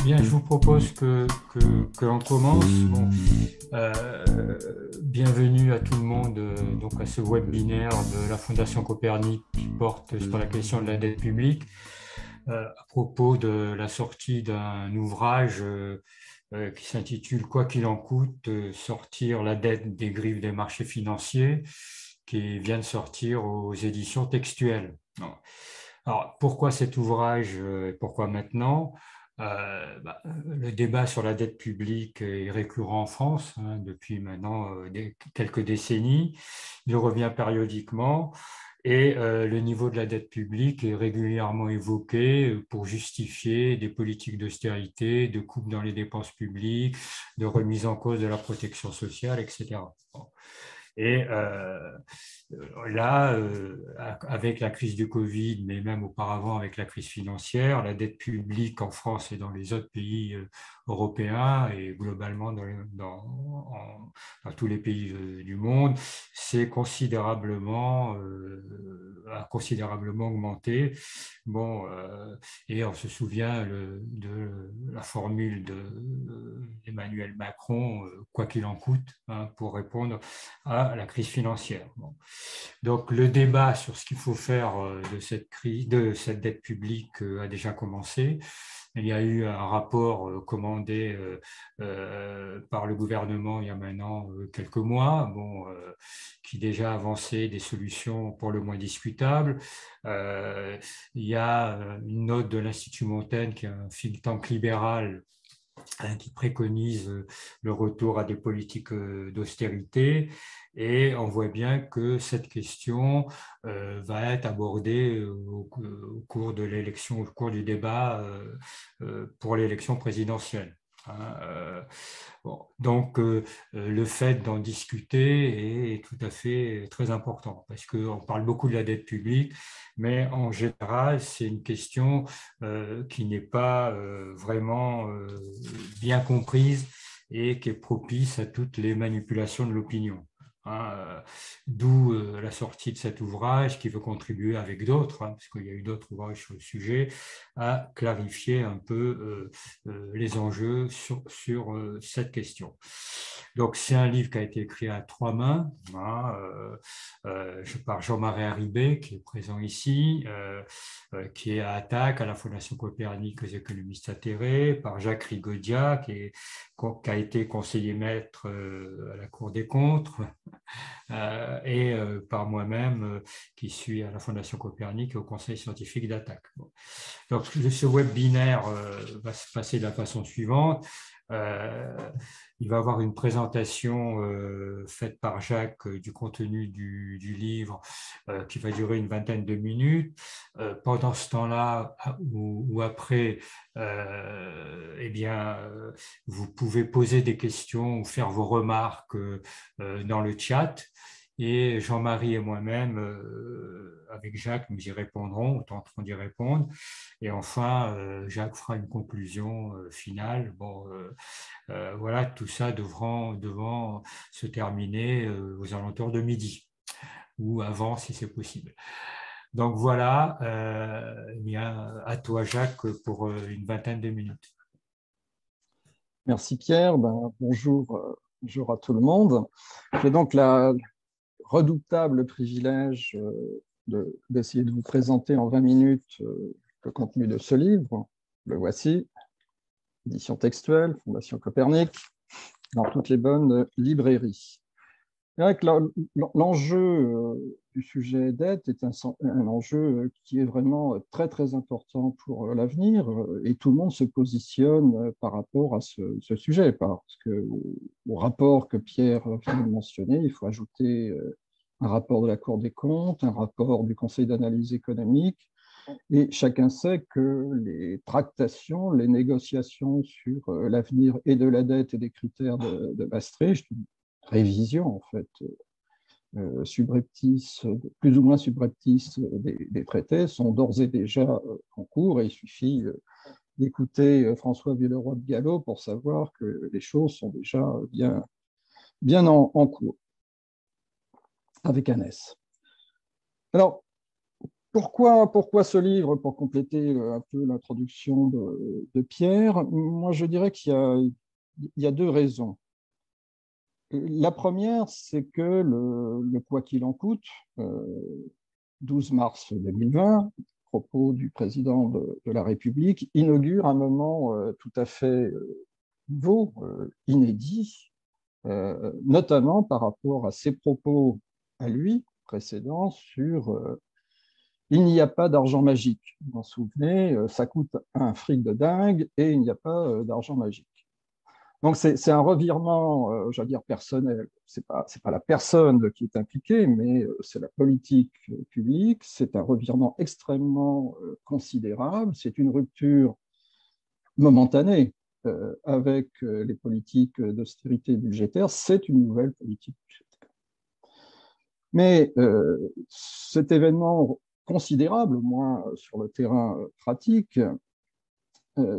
Bien, je vous propose que l'on commence. Bon, bienvenue à tout le monde donc à ce webinaire de la Fondation Copernic qui porte sur la question de la dette publique à propos de la sortie d'un ouvrage qui s'intitule Quoi qu'il en coûte, sortir la dette des griffes des marchés financiers, qui vient de sortir aux éditions textuelles. Alors, pourquoi cet ouvrage et pourquoi maintenant? Le débat sur la dette publique est récurrent en France depuis maintenant quelques décennies. Il revient périodiquement et le niveau de la dette publique est régulièrement évoqué pour justifier des politiques d'austérité, de coupe dans les dépenses publiques, de remise en cause de la protection sociale, etc. Bon. Et là, avec la crise du Covid, mais même auparavant avec la crise financière, la dette publique en France et dans les autres pays européens et globalement dans tous les pays du monde, a considérablement augmenté. Bon, et on se souvient de la formule d'Emmanuel Macron, quoi qu'il en coûte, pour répondre à la crise financière. Bon. Donc le débat sur ce qu'il faut faire de cette crise, de cette dette publique a déjà commencé. Il y a eu un rapport commandé par le gouvernement il y a maintenant quelques mois, bon, qui déjà avançait des solutions pour le moins discutables. Il y a une note de l'Institut Montaigne, qui est un think tank libéral, qui préconise le retour à des politiques d'austérité. Et on voit bien que cette question va être abordée au cours de l'élection, au cours du débat pour l'élection présidentielle. Bon, donc, le fait d'en discuter est tout à fait très important parce qu'on parle beaucoup de la dette publique, mais en général, c'est une question qui n'est pas vraiment bien comprise et qui est propice à toutes les manipulations de l'opinion. D'où la sortie de cet ouvrage qui veut contribuer avec d'autres, parce qu'il y a eu d'autres ouvrages sur le sujet, à clarifier un peu les enjeux sur cette question. Donc, c'est un livre qui a été écrit à trois mains par Jean-Marie Harribey, qui est présent ici, qui est à Attaque, à la Fondation Copernic aux économistes atterrés, par Jacques Rigodia, qui a été conseiller maître à la Cour des comptes, et par moi-même, qui suis à la Fondation Copernic et au Conseil scientifique d'Attaque. Bon. Donc, ce webinaire va se passer de la façon suivante. Il va y avoir une présentation faite par Jacques du contenu du livre qui va durer une vingtaine de minutes. Pendant ce temps-là ou après, eh bien, vous pouvez poser des questions ou faire vos remarques dans le chat. Et Jean-Marie et moi-même, avec Jacques, nous y répondrons, ou tenterons d'y répondre. Et enfin, Jacques fera une conclusion finale. Bon, voilà, tout ça devant se terminer aux alentours de midi, ou avant si c'est possible. Donc voilà, eh bien, à toi Jacques pour une vingtaine de minutes. Merci Pierre, bonjour, bonjour à tout le monde. J'ai donc la redoutable privilège d'essayer de vous présenter en 20 minutes le contenu de ce livre. Le voici, édition textuelle, Fondation Copernic, dans toutes les bonnes librairies. L'enjeu du sujet dette est un enjeu qui est vraiment très très important pour l'avenir et tout le monde se positionne par rapport à ce sujet, parce que au rapport que Pierre vient de mentionner, il faut ajouter un rapport de la Cour des comptes, un rapport du Conseil d'analyse économique, et chacun sait que les tractations, les négociations sur l'avenir et de la dette et des critères de Maastricht, révision en fait subreptice, plus ou moins subreptice des traités sont d'ores et déjà en cours, et il suffit d'écouter François Villeroy de Galhau pour savoir que les choses sont déjà bien en cours, avec un S. Alors, pourquoi ce livre, pour compléter un peu l'introduction de Pierre? Moi, je dirais qu'il y a deux raisons. La première, c'est que le quoi qu'il en coûte, 12 mars 2020, propos du président de la République, inaugure un moment tout à fait nouveau, inédit, notamment par rapport à ses propos à lui précédents sur il n'y a pas d'argent magique. Vous vous en souvenez, ça coûte un fric de dingue et il n'y a pas d'argent magique. Donc c'est un revirement, j'allais dire personnel. C'est pas la personne qui est impliquée, mais c'est la politique publique. C'est un revirement extrêmement considérable. C'est une rupture momentanée avec les politiques d'austérité budgétaire. C'est une nouvelle politique budgétaire. Mais cet événement considérable, au moins sur le terrain pratique,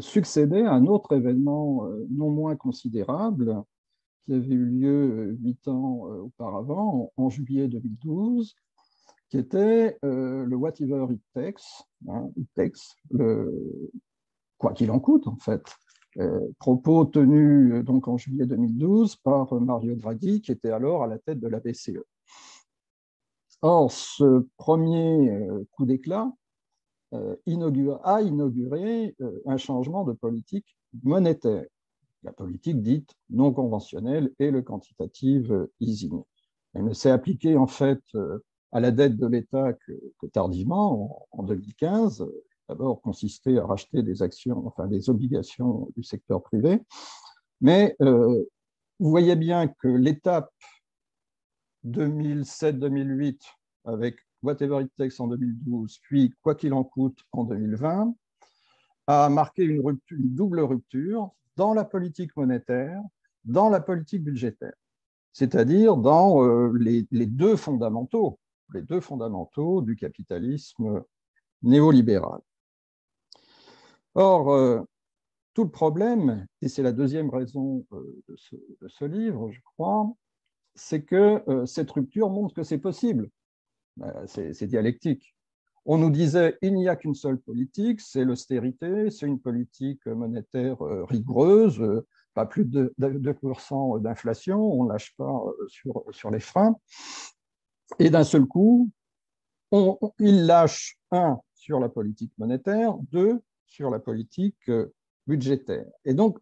succédait à un autre événement non moins considérable qui avait eu lieu 8 ans auparavant, en juillet 2012, qui était le Whatever It Takes, quoi qu'il en coûte en fait, propos tenus donc en juillet 2012 par Mario Draghi, qui était alors à la tête de la BCE. Or, ce premier coup d'éclat a inauguré un changement de politique monétaire, la politique dite non conventionnelle et le quantitative easing. Elle ne s'est appliquée en fait à la dette de l'État que tardivement, en 2015, d'abord consistait à racheter des actions, enfin des obligations du secteur privé, mais vous voyez bien que l'étape 2007-2008 avec Whatever It Takes en 2012, puis Quoi qu'il en coûte en 2020, a marqué une double rupture dans la politique monétaire, dans la politique budgétaire, c'est-à-dire dans les deux fondamentaux du capitalisme néolibéral. Or, tout le problème, et c'est la deuxième raison de ce livre, je crois, c'est que cette rupture montre que c'est possible. C'est dialectique. On nous disait il n'y a qu'une seule politique, c'est l'austérité, c'est une politique monétaire rigoureuse, pas plus de 2% d'inflation, on ne lâche pas sur les freins. Et d'un seul coup, il lâche sur la politique monétaire, sur la politique budgétaire. Et donc,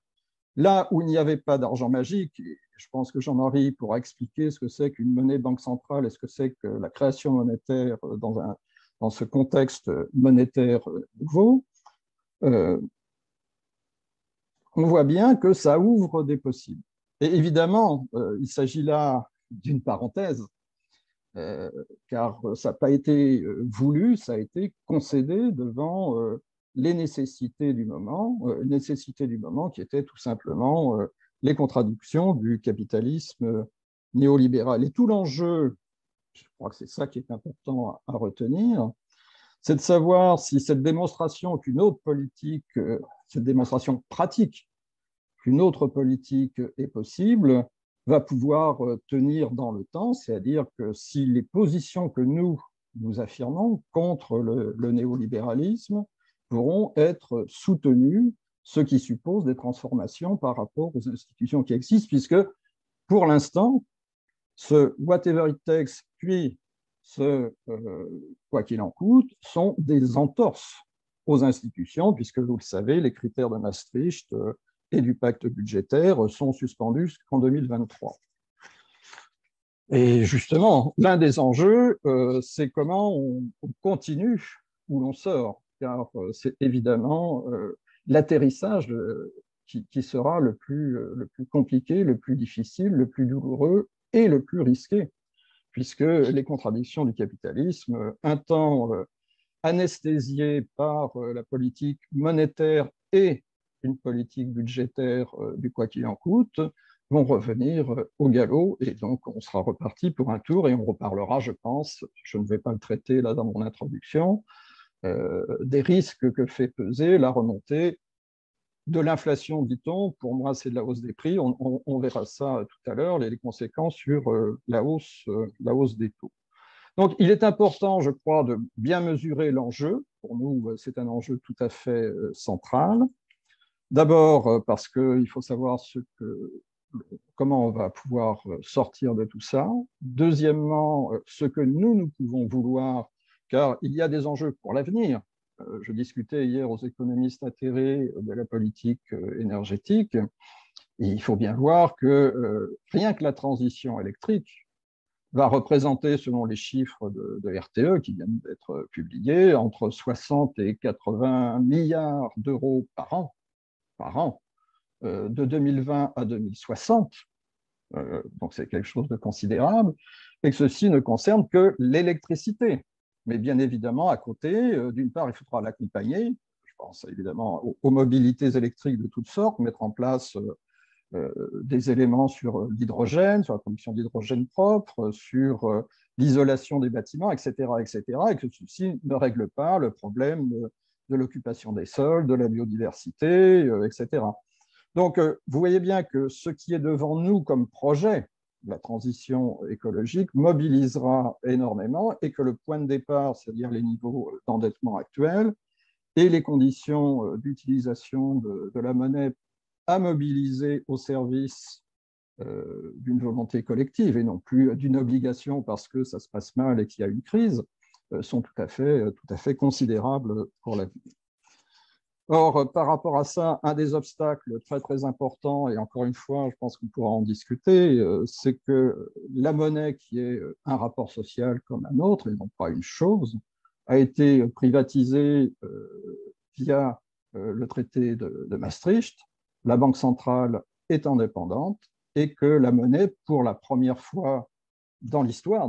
là où il n'y avait pas d'argent magique, je pense que Jean-Marie pourra expliquer ce que c'est qu'une monnaie banque centrale et ce que c'est que la création monétaire dans ce contexte monétaire nouveau, on voit bien que ça ouvre des possibles. Et évidemment, il s'agit là d'une parenthèse, car ça n'a pas été voulu, ça a été concédé devant les nécessités du moment qui étaient tout simplement les contradictions du capitalisme néolibéral. Et tout l'enjeu, je crois que c'est ça qui est important à retenir, c'est de savoir si cette démonstration qu'une autre politique, cette démonstration pratique qu'une autre politique est possible, va pouvoir tenir dans le temps, c'est-à-dire que si les positions que nous affirmons contre le néolibéralisme pourront être soutenues, ce qui suppose des transformations par rapport aux institutions qui existent, puisque pour l'instant, ce whatever it takes, puis ce quoi qu'il en coûte, sont des entorses aux institutions, puisque vous le savez, les critères de Maastricht et du pacte budgétaire sont suspendus jusqu'en 2023. Et justement, l'un des enjeux, c'est comment on continue où l'on sort, car c'est évidemment l'atterrissage qui sera le plus compliqué, le plus difficile, le plus douloureux et le plus risqué, puisque les contradictions du capitalisme, un temps anesthésiées par la politique monétaire et une politique budgétaire du quoi qu'il en coûte, vont revenir au galop et donc on sera reparti pour un tour et on reparlera, je pense, je ne vais pas le traiter là dans mon introduction, des risques que fait peser la remontée de l'inflation, dit-on. Pour moi, c'est de la hausse des prix. On verra ça tout à l'heure, les conséquences sur la hausse des taux. Donc, il est important, je crois, de bien mesurer l'enjeu. Pour nous, c'est un enjeu tout à fait central. D'abord, parce qu'il faut savoir comment on va pouvoir sortir de tout ça. Deuxièmement, ce que nous pouvons vouloir, car il y a des enjeux pour l'avenir. Je discutais hier aux économistes atterrés de la politique énergétique, et il faut bien voir que rien que la transition électrique va représenter, selon les chiffres de RTE qui viennent d'être publiés, entre 60 et 80 milliards d'euros par an, de 2020 à 2060. Donc c'est quelque chose de considérable, et que ceci ne concerne que l'électricité. Mais bien évidemment, à côté, d'une part, il faudra l'accompagner. Je pense évidemment aux mobilités électriques de toutes sortes, mettre en place des éléments sur l'hydrogène, sur la production d'hydrogène propre, sur l'isolation des bâtiments, etc., et que ceci ne règle pas le problème de l'occupation des sols, de la biodiversité, etc. Donc, vous voyez bien que ce qui est devant nous comme projet, la transition écologique, mobilisera énormément et que le point de départ, c'est-à-dire les niveaux d'endettement actuels et les conditions d'utilisation de la monnaie à mobiliser au service d'une volonté collective et non plus d'une obligation parce que ça se passe mal et qu'il y a une crise, sont tout à fait considérables pour l'avenir. Or, par rapport à ça, un des obstacles très très importants, et encore une fois, je pense qu'on pourra en discuter, c'est que la monnaie, qui est un rapport social comme un autre, et non pas une chose, a été privatisée via le traité de Maastricht. La Banque centrale est indépendante et que la monnaie, pour la première fois dans l'histoire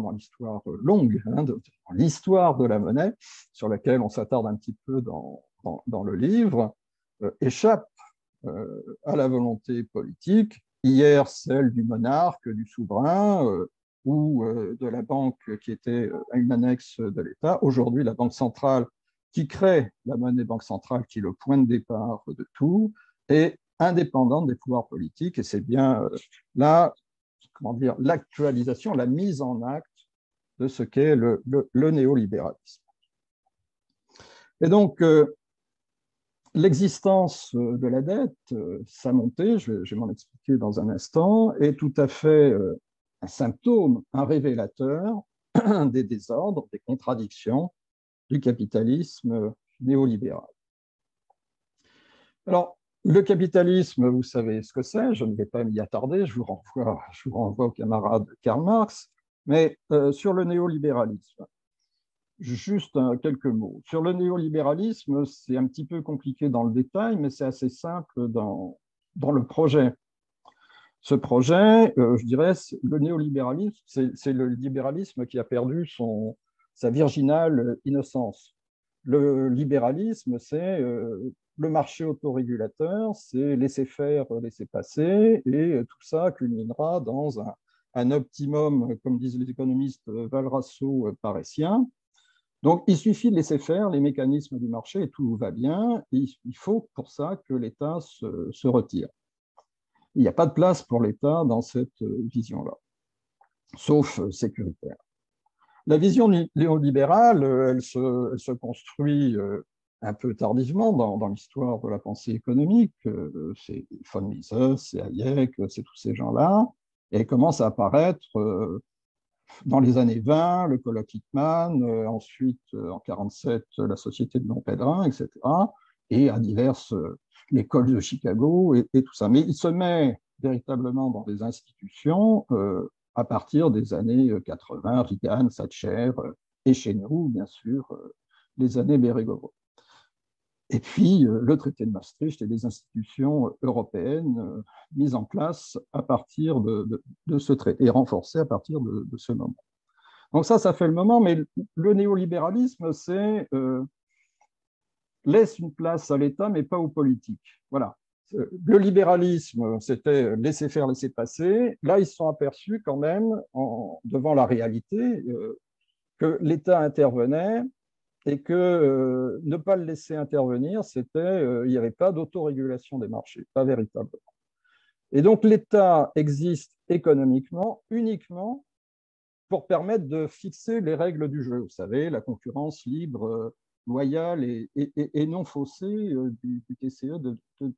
longue, dans l'histoire de la monnaie, sur laquelle on s'attarde un petit peu dans le livre, échappe à la volonté politique. Hier, celle du monarque, du souverain, ou de la banque qui était une annexe de l'État. Aujourd'hui, la Banque centrale qui crée la monnaie banque centrale, qui est le point de départ de tout, est indépendante des pouvoirs politiques. Et c'est bien là, l'actualisation, la mise en acte de ce qu'est le néolibéralisme. Et donc, l'existence de la dette, sa montée, je vais m'en expliquer dans un instant, est tout à fait un symptôme, un révélateur des désordres, des contradictions du capitalisme néolibéral. Alors, le capitalisme, vous savez ce que c'est, je ne vais pas m'y attarder, je vous renvoie au camarade Karl Marx, mais sur le néolibéralisme, juste quelques mots. Sur le néolibéralisme, c'est un petit peu compliqué dans le détail, mais c'est assez simple dans le projet. Ce projet, je dirais, le néolibéralisme, c'est le libéralisme qui a perdu sa virginale innocence. Le libéralisme, c'est le marché autorégulateur, c'est laisser faire, laisser passer, et tout ça culminera dans un optimum, comme disent les économistes Valrasso, paressien. Donc, il suffit de laisser faire les mécanismes du marché et tout va bien. Et il faut pour ça que l'État se retire. Il n'y a pas de place pour l'État dans cette vision-là, sauf sécuritaire. La vision néolibérale, elle se construit un peu tardivement dans l'histoire de la pensée économique. C'est von Mises, c'est Hayek, c'est tous ces gens-là. Et elle commence à apparaître dans les années 20, le colloque Lippmann, ensuite en 1947, la Société de Montpellier, etc. Et à diverses l'école de Chicago et tout ça. Mais il se met véritablement dans des institutions à partir des années 80, Reagan, Thatcher, et chez nous, bien sûr, les années Bérégovoy. Et puis, le traité de Maastricht et les institutions européennes mises en place à partir de ce traité et renforcées à partir de ce moment. Donc ça fait le moment, mais le néolibéralisme, c'est laisse une place à l'État, mais pas aux politiques. Voilà. Le libéralisme, c'était laisser faire, laisser passer. Là, ils se sont aperçus quand même, devant la réalité, que l'État intervenait et que ne pas le laisser intervenir, il n'y avait pas d'autorégulation des marchés, pas véritablement. Et donc l'État existe économiquement uniquement pour permettre de fixer les règles du jeu. Vous savez, la concurrence libre, loyale et non faussée du TCE de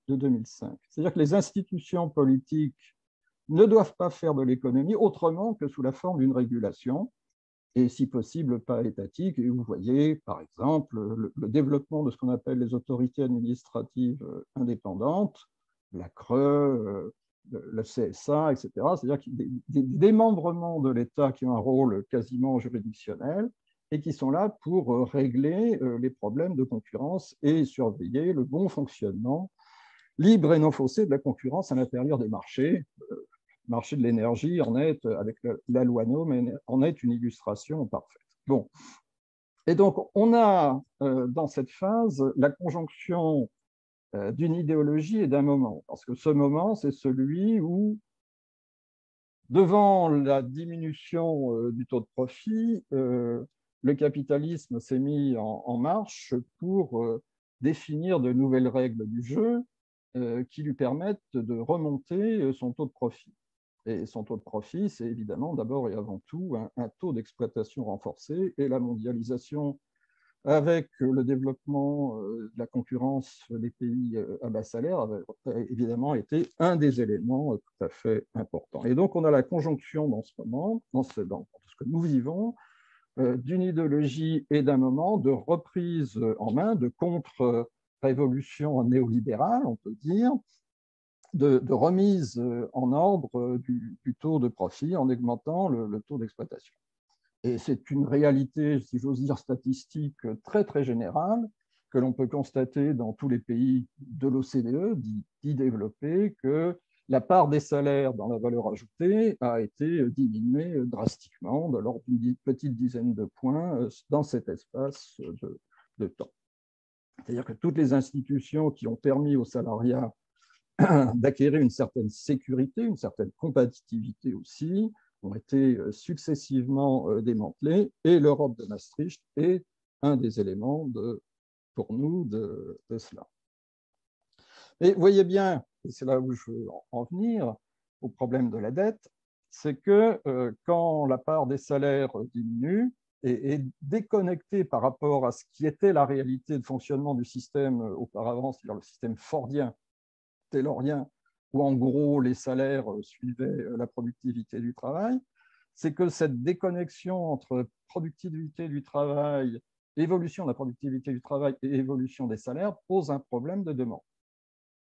2005. C'est-à-dire que les institutions politiques ne doivent pas faire de l'économie autrement que sous la forme d'une régulation, et si possible pas étatique. Et vous voyez, par exemple, le développement de ce qu'on appelle les autorités administratives indépendantes, la CRE, le CSA, etc. C'est-à-dire qu'il y a des démembrements de l'État qui ont un rôle quasiment juridictionnel et qui sont là pour régler les problèmes de concurrence et surveiller le bon fonctionnement libre et non faussé de la concurrence à l'intérieur des marchés. Marché de l'énergie en est, avec la loi NOM, en est une illustration parfaite. Bon. Et donc, on a dans cette phase la conjonction d'une idéologie et d'un moment. Parce que ce moment, c'est celui où, devant la diminution du taux de profit, le capitalisme s'est mis en marche pour définir de nouvelles règles du jeu qui lui permettent de remonter son taux de profit. Et son taux de profit, c'est évidemment d'abord et avant tout un taux d'exploitation renforcé, et la mondialisation avec le développement de la concurrence des pays à bas salaire a évidemment été un des éléments tout à fait importants. Et donc on a la conjonction dans ce moment, dans ce que nous vivons, d'une idéologie et d'un moment de reprise en main, de contre-révolution néolibérale, on peut dire, de remise en ordre du taux de profit en augmentant le taux d'exploitation. Et c'est une réalité, si j'ose dire, statistique très, très générale que l'on peut constater dans tous les pays de l'OCDE, dits développés, que la part des salaires dans la valeur ajoutée a été diminuée drastiquement, de l'ordre d'une petite dizaine de points dans cet espace de temps. C'est-à-dire que toutes les institutions qui ont permis aux salariats d'acquérir une certaine sécurité, une certaine compétitivité aussi, ont été successivement démantelées, et l'Europe de Maastricht est un des éléments pour nous de cela. Et vous voyez bien, et c'est là où je veux en venir, au problème de la dette, c'est que quand la part des salaires diminue et est déconnectée par rapport à ce qui était la réalité de fonctionnement du système auparavant, c'est-à-dire le système fordien, taylorien, où en gros les salaires suivaient la productivité du travail, c'est que cette déconnexion entre productivité du travail, évolution de la productivité du travail et évolution des salaires pose un problème de demande.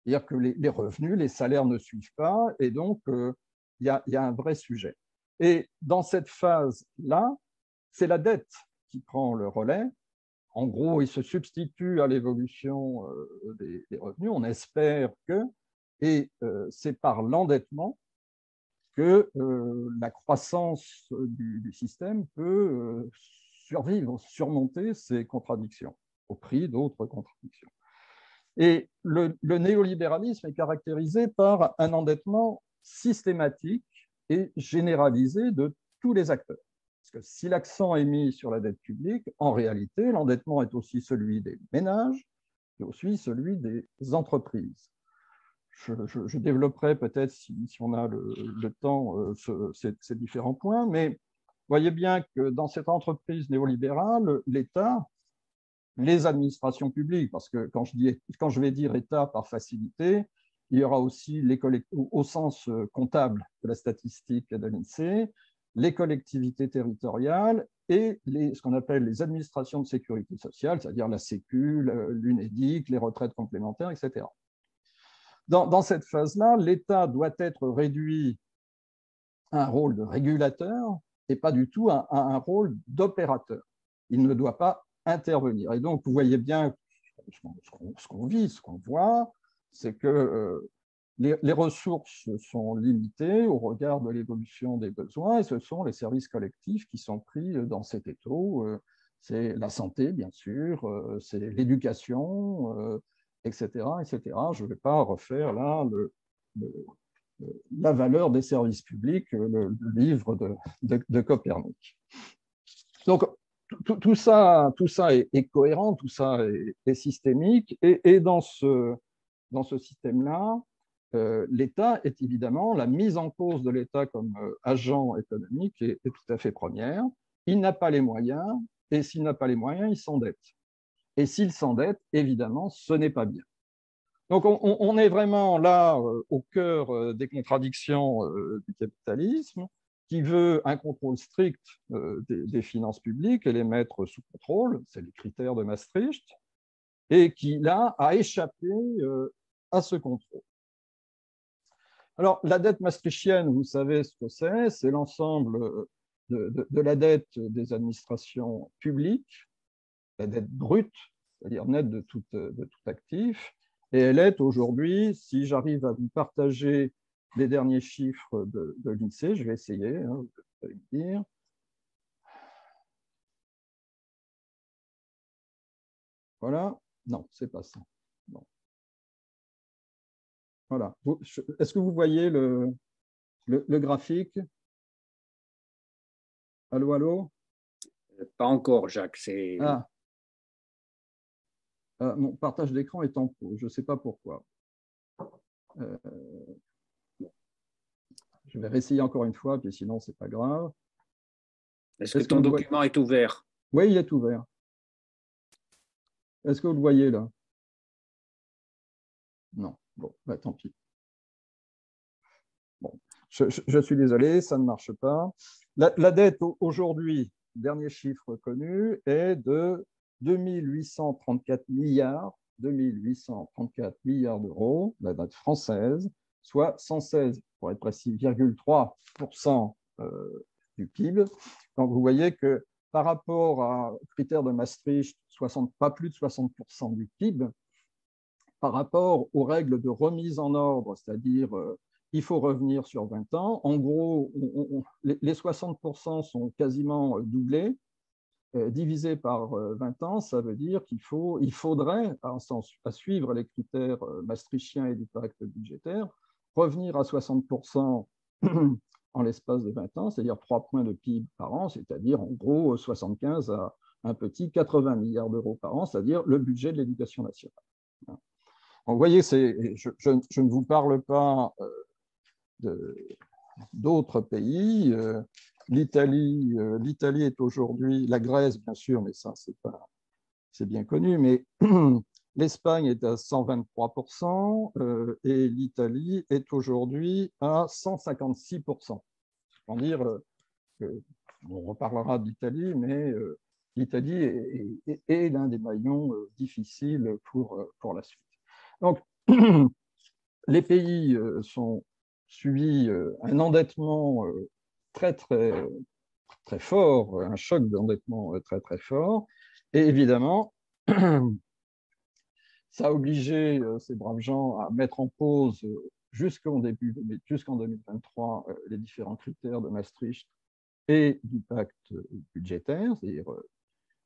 C'est-à-dire que les revenus, les salaires ne suivent pas, et donc il y a un vrai sujet. Et dans cette phase-là, c'est la dette qui prend le relais. En gros, il se substitue à l'évolution des revenus. On espère que, et c'est par l'endettement que la croissance du système peut survivre, surmonter ces contradictions, au prix d'autres contradictions. Et le néolibéralisme est caractérisé par un endettement systématique et généralisé de tous les acteurs. Parce que si l'accent est mis sur la dette publique, en réalité, l'endettement est aussi celui des ménages et aussi celui des entreprises. Je développerai peut-être, si on a le temps, ces différents points, mais voyez bien que dans cette entreprise néolibérale, l'État, les administrations publiques, parce que quand je vais dire État par facilité, il y aura aussi au sens comptable de la statistique de l'INSEE, les collectivités territoriales et ce qu'on appelle les administrations de sécurité sociale, c'est-à-dire la Sécu, l'UNEDIC, les retraites complémentaires, etc. Dans cette phase-là, l'État doit être réduit à un rôle de régulateur et pas du tout à un rôle d'opérateur. Il ne doit pas intervenir. Et donc, vous voyez bien ce qu'on vit, ce qu'on voit, c'est que les ressources sont limitées au regard de l'évolution des besoins, et ce sont les services collectifs qui sont pris dans cet étau. C'est la santé, bien sûr, c'est l'éducation, etc., etc. Je ne vais pas refaire là la valeur des services publics, le livre de Copernic. Donc, tout ça est cohérent, tout ça est systémique, et dans ce système-là, l'État est évidemment, la mise en cause de l'État comme agent économique est tout à fait première. Il n'a pas les moyens, et s'il n'a pas les moyens, il s'endette. Et s'il s'endette, évidemment, ce n'est pas bien. Donc on est vraiment là au cœur des contradictions du capitalisme, qui veut un contrôle strict des finances publiques et les mettre sous contrôle, c'est les critères de Maastricht, et qui, là, a échappé à ce contrôle. Alors, la dette maastrichtienne, vous savez ce que c'est l'ensemble de la dette des administrations publiques, la dette brute, c'est-à-dire nette de tout actif, et elle est aujourd'hui, si j'arrive à vous partager les derniers chiffres de l'INSEE, je vais essayer, hein, vous allez me dire. Voilà, non, c'est pas ça. Non. Voilà. Est-ce que vous voyez le graphique? Allô, allô? Pas encore, Jacques. Ah. Mon partage d'écran est en pause, je ne sais pas pourquoi. Je vais réessayer encore une fois, puis sinon, ce n'est pas grave. Est-ce que ton document est ouvert? Oui, il est ouvert. Est-ce que vous le voyez là? Non. Bon, bah, tant pis. Bon, je suis désolé, ça ne marche pas. La dette aujourd'hui, dernier chiffre connu, est de 2834 milliards, 2834 milliards d'euros, la dette française, soit 116, pour être précis, 0,3% du PIB. Donc vous voyez que par rapport au critère de Maastricht, pas plus de 60% du PIB, par rapport aux règles de remise en ordre, c'est-à-dire il faut revenir sur 20 ans. En gros, les 60% sont quasiment doublés. Divisé par 20 ans, ça veut dire qu'il faudrait, à suivre les critères maastrichtiens et du pacte budgétaire, revenir à 60% en l'espace de 20 ans, c'est-à-dire 3 points de PIB par an, c'est-à-dire en gros 75 à un petit 80 milliards d'euros par an, c'est-à-dire le budget de l'éducation nationale. Donc, vous voyez, je ne vous parle pas d'autres pays. L'Italie est aujourd'hui, la Grèce bien sûr, mais ça c'est bien connu, mais l'Espagne est à 123% et l'Italie est aujourd'hui à 156%. C'est pour dire on reparlera d'Italie, mais l'Italie est l'un des maillons difficiles pour la suite. Donc, les pays sont suivis un endettement très fort, un choc d'endettement très fort, et évidemment, ça a obligé ces braves gens à mettre en pause jusqu'en 2023 les différents critères de Maastricht et du pacte budgétaire, c'est-à-dire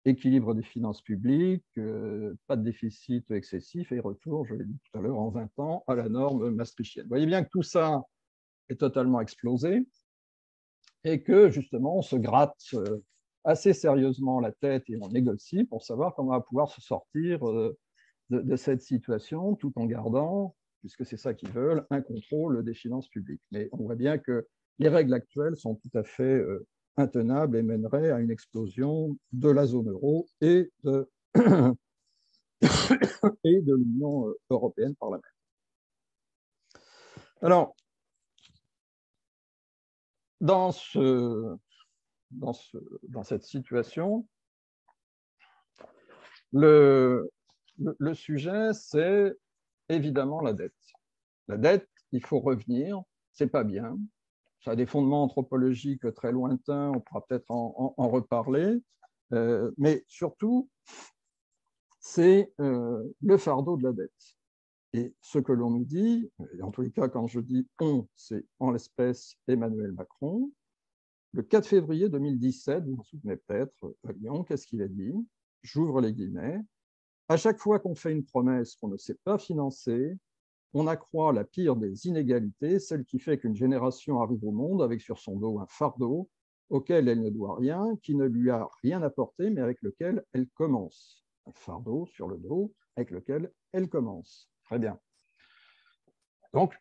équilibre des finances publiques, pas de déficit excessif et retour, je l'ai dit tout à l'heure, en 20 ans à la norme maastrichtienne. Vous voyez bien que tout ça est totalement explosé et que justement on se gratte assez sérieusement la tête et on négocie pour savoir comment on va pouvoir se sortir de cette situation tout en gardant, puisque c'est ça qu'ils veulent, un contrôle des finances publiques. Mais on voit bien que les règles actuelles sont tout à fait intenables et mèneraient à une explosion de la zone euro et de l'Union européenne par la même. Alors, dans cette situation, le sujet, c'est évidemment la dette. La dette, il faut revenir, c'est pas bien. Ça a des fondements anthropologiques très lointains, on pourra peut-être en reparler. Mais surtout, c'est le fardeau de la dette. Et ce que l'on nous dit, et en tous les cas, quand je dis on, c'est en l'espèce Emmanuel Macron, le 4 février 2017, vous vous souvenez peut-être, à Lyon, qu'est-ce qu'il a dit? J'ouvre les guillemets. À chaque fois qu'on fait une promesse qu'on ne sait pas financer, on accroît la pire des inégalités, celle qui fait qu'une génération arrive au monde avec sur son dos un fardeau auquel elle ne doit rien, qui ne lui a rien apporté, mais avec lequel elle commence. Un fardeau sur le dos avec lequel elle commence. Très bien. Donc,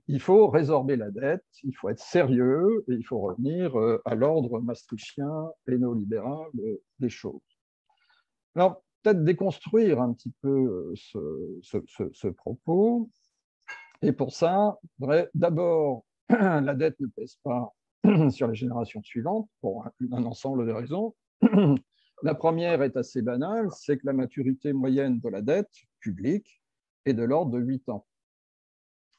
il faut résorber la dette, il faut être sérieux et il faut revenir à l'ordre maastrichtien et néolibéral des choses. Alors, peut-être déconstruire un petit peu ce propos. Et pour ça, d'abord, la dette ne pèse pas sur les générations suivantes pour un ensemble de raisons. La première est assez banale, c'est que la maturité moyenne de la dette publique est de l'ordre de 8 ans.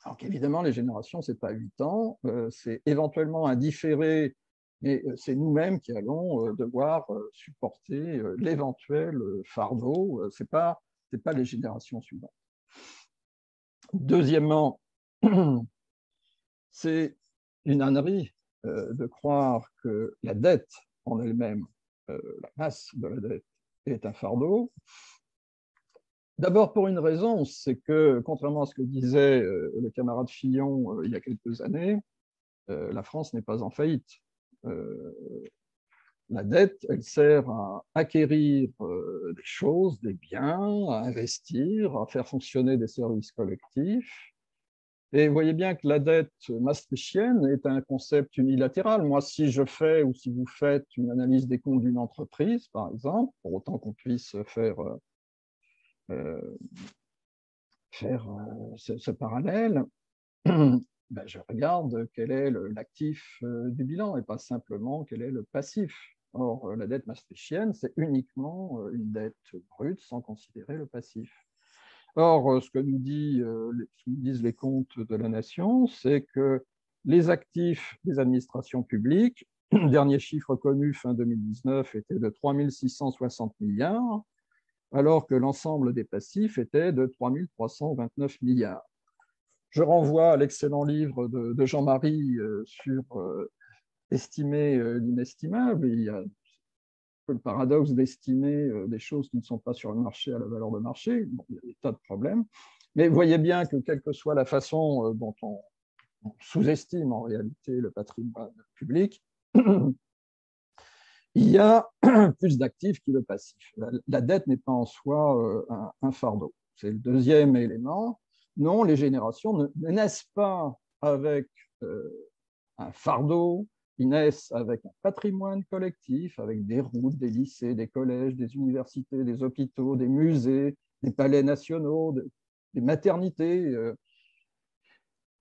Alors qu'évidemment, les générations, ce n'est pas 8 ans, c'est éventuellement un différé, mais c'est nous-mêmes qui allons devoir supporter l'éventuel fardeau, ce n'est pas les générations suivantes. Deuxièmement, c'est une ânerie de croire que la dette en elle-même, la masse de la dette, est un fardeau. D'abord pour une raison, c'est que, contrairement à ce que disait le camarade Fillon il y a quelques années, la France n'est pas en faillite. La dette, elle sert à acquérir des choses, des biens, à investir, à faire fonctionner des services collectifs. Et vous voyez bien que la dette maastrichtienne est un concept unilatéral. Moi, si je fais ou si vous faites une analyse des comptes d'une entreprise, par exemple, pour autant qu'on puisse faire ce parallèle, ben, je regarde quel est l'actif du bilan et pas simplement quel est le passif. Or, la dette maastrichtienne, c'est uniquement une dette brute sans considérer le passif. Or, ce que nous disent les comptes de la nation, c'est que les actifs des administrations publiques, dernier chiffre connu fin 2019, était de 3 660 milliards, alors que l'ensemble des passifs était de 3 329 milliards. Je renvoie à l'excellent livre de Jean-Marie sur estimer l'inestimable. Il y a le paradoxe d'estimer des choses qui ne sont pas sur le marché à la valeur de marché. Bon, il y a des tas de problèmes. Mais vous voyez bien que quelle que soit la façon dont on sous-estime en réalité le patrimoine public, il y a plus d'actifs que de passifs. La dette n'est pas en soi un fardeau. C'est le deuxième élément. Non, les générations ne naissent pas avec un fardeau, ils naissent avec un patrimoine collectif, avec des routes, des lycées, des collèges, des universités, des hôpitaux, des musées, des palais nationaux, des maternités.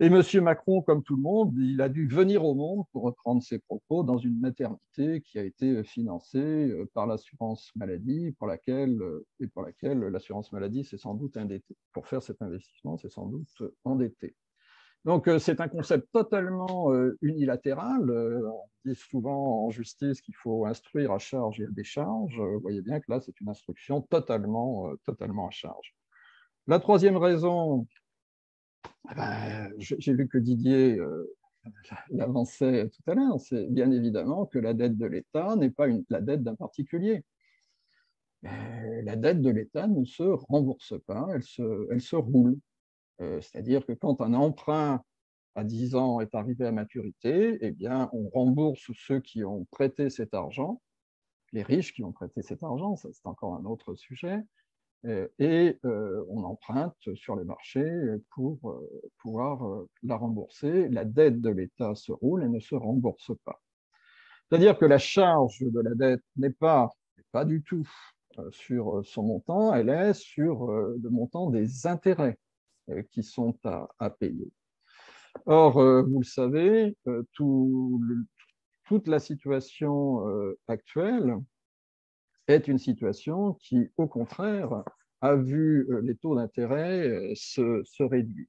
Et M. Macron, comme tout le monde, il a dû venir au monde, pour reprendre ses propos, dans une maternité qui a été financée par l'assurance maladie, pour laquelle l'assurance maladie s'est sans doute endettée. Pour faire cet investissement, c'est sans doute endetté. Donc, c'est un concept totalement unilatéral. On dit souvent en justice qu'il faut instruire à charge et à décharge. Vous voyez bien que là, c'est une instruction totalement à charge. La troisième raison, j'ai vu que Didier l'avançait tout à l'heure, c'est bien évidemment que la dette de l'État n'est pas la dette d'un particulier. La dette de l'État ne se rembourse pas, elle se roule. C'est-à-dire que quand un emprunt à 10 ans est arrivé à maturité, eh bien, on rembourse ceux qui ont prêté cet argent, les riches qui ont prêté cet argent, ça c'est encore un autre sujet, et on emprunte sur les marchés pour pouvoir la rembourser. La dette de l'État se roule et ne se rembourse pas. C'est-à-dire que la charge de la dette n'est pas du tout sur son montant, elle est sur le montant des intérêts qui sont à payer. Or, vous le savez, toute la situation actuelle est une situation qui, au contraire, a vu les taux d'intérêt se réduire.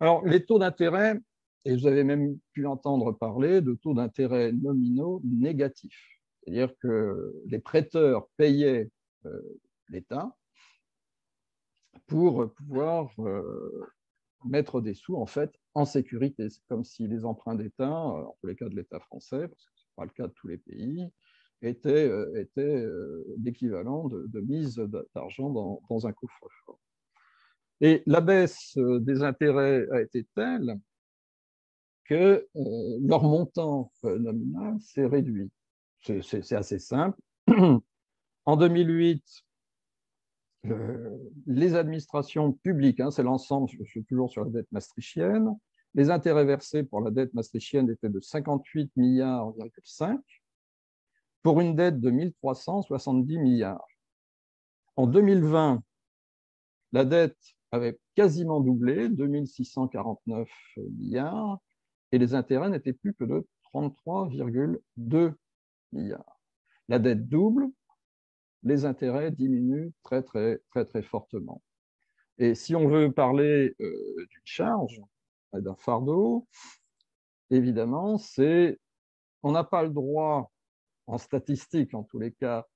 Alors, les taux d'intérêt, et vous avez même pu entendre parler de taux d'intérêt nominaux négatifs, c'est-à-dire que les prêteurs payaient l'État pour pouvoir mettre des sous en fait en sécurité. C'est comme si les emprunts d'État, en tous les cas de l'État français, parce que ce n'est pas le cas de tous les pays, étaient l'équivalent de mise d'argent dans un coffre-fort. Et la baisse des intérêts a été telle que leur montant nominal s'est réduit. C'est assez simple. En 2008, les administrations publiques, hein, c'est l'ensemble, je suis toujours sur la dette maastrichtienne, les intérêts versés pour la dette maastrichtienne étaient de 58 milliards, pour une dette de 1370 milliards. En 2020, la dette avait quasiment doublé, 2649 milliards, et les intérêts n'étaient plus que de 33,2 milliards. La dette double, les intérêts diminuent très, très, très, très fortement. Et si on veut parler d'une charge, d'un fardeau, évidemment, on n'a pas le droit, en statistique en tous les cas,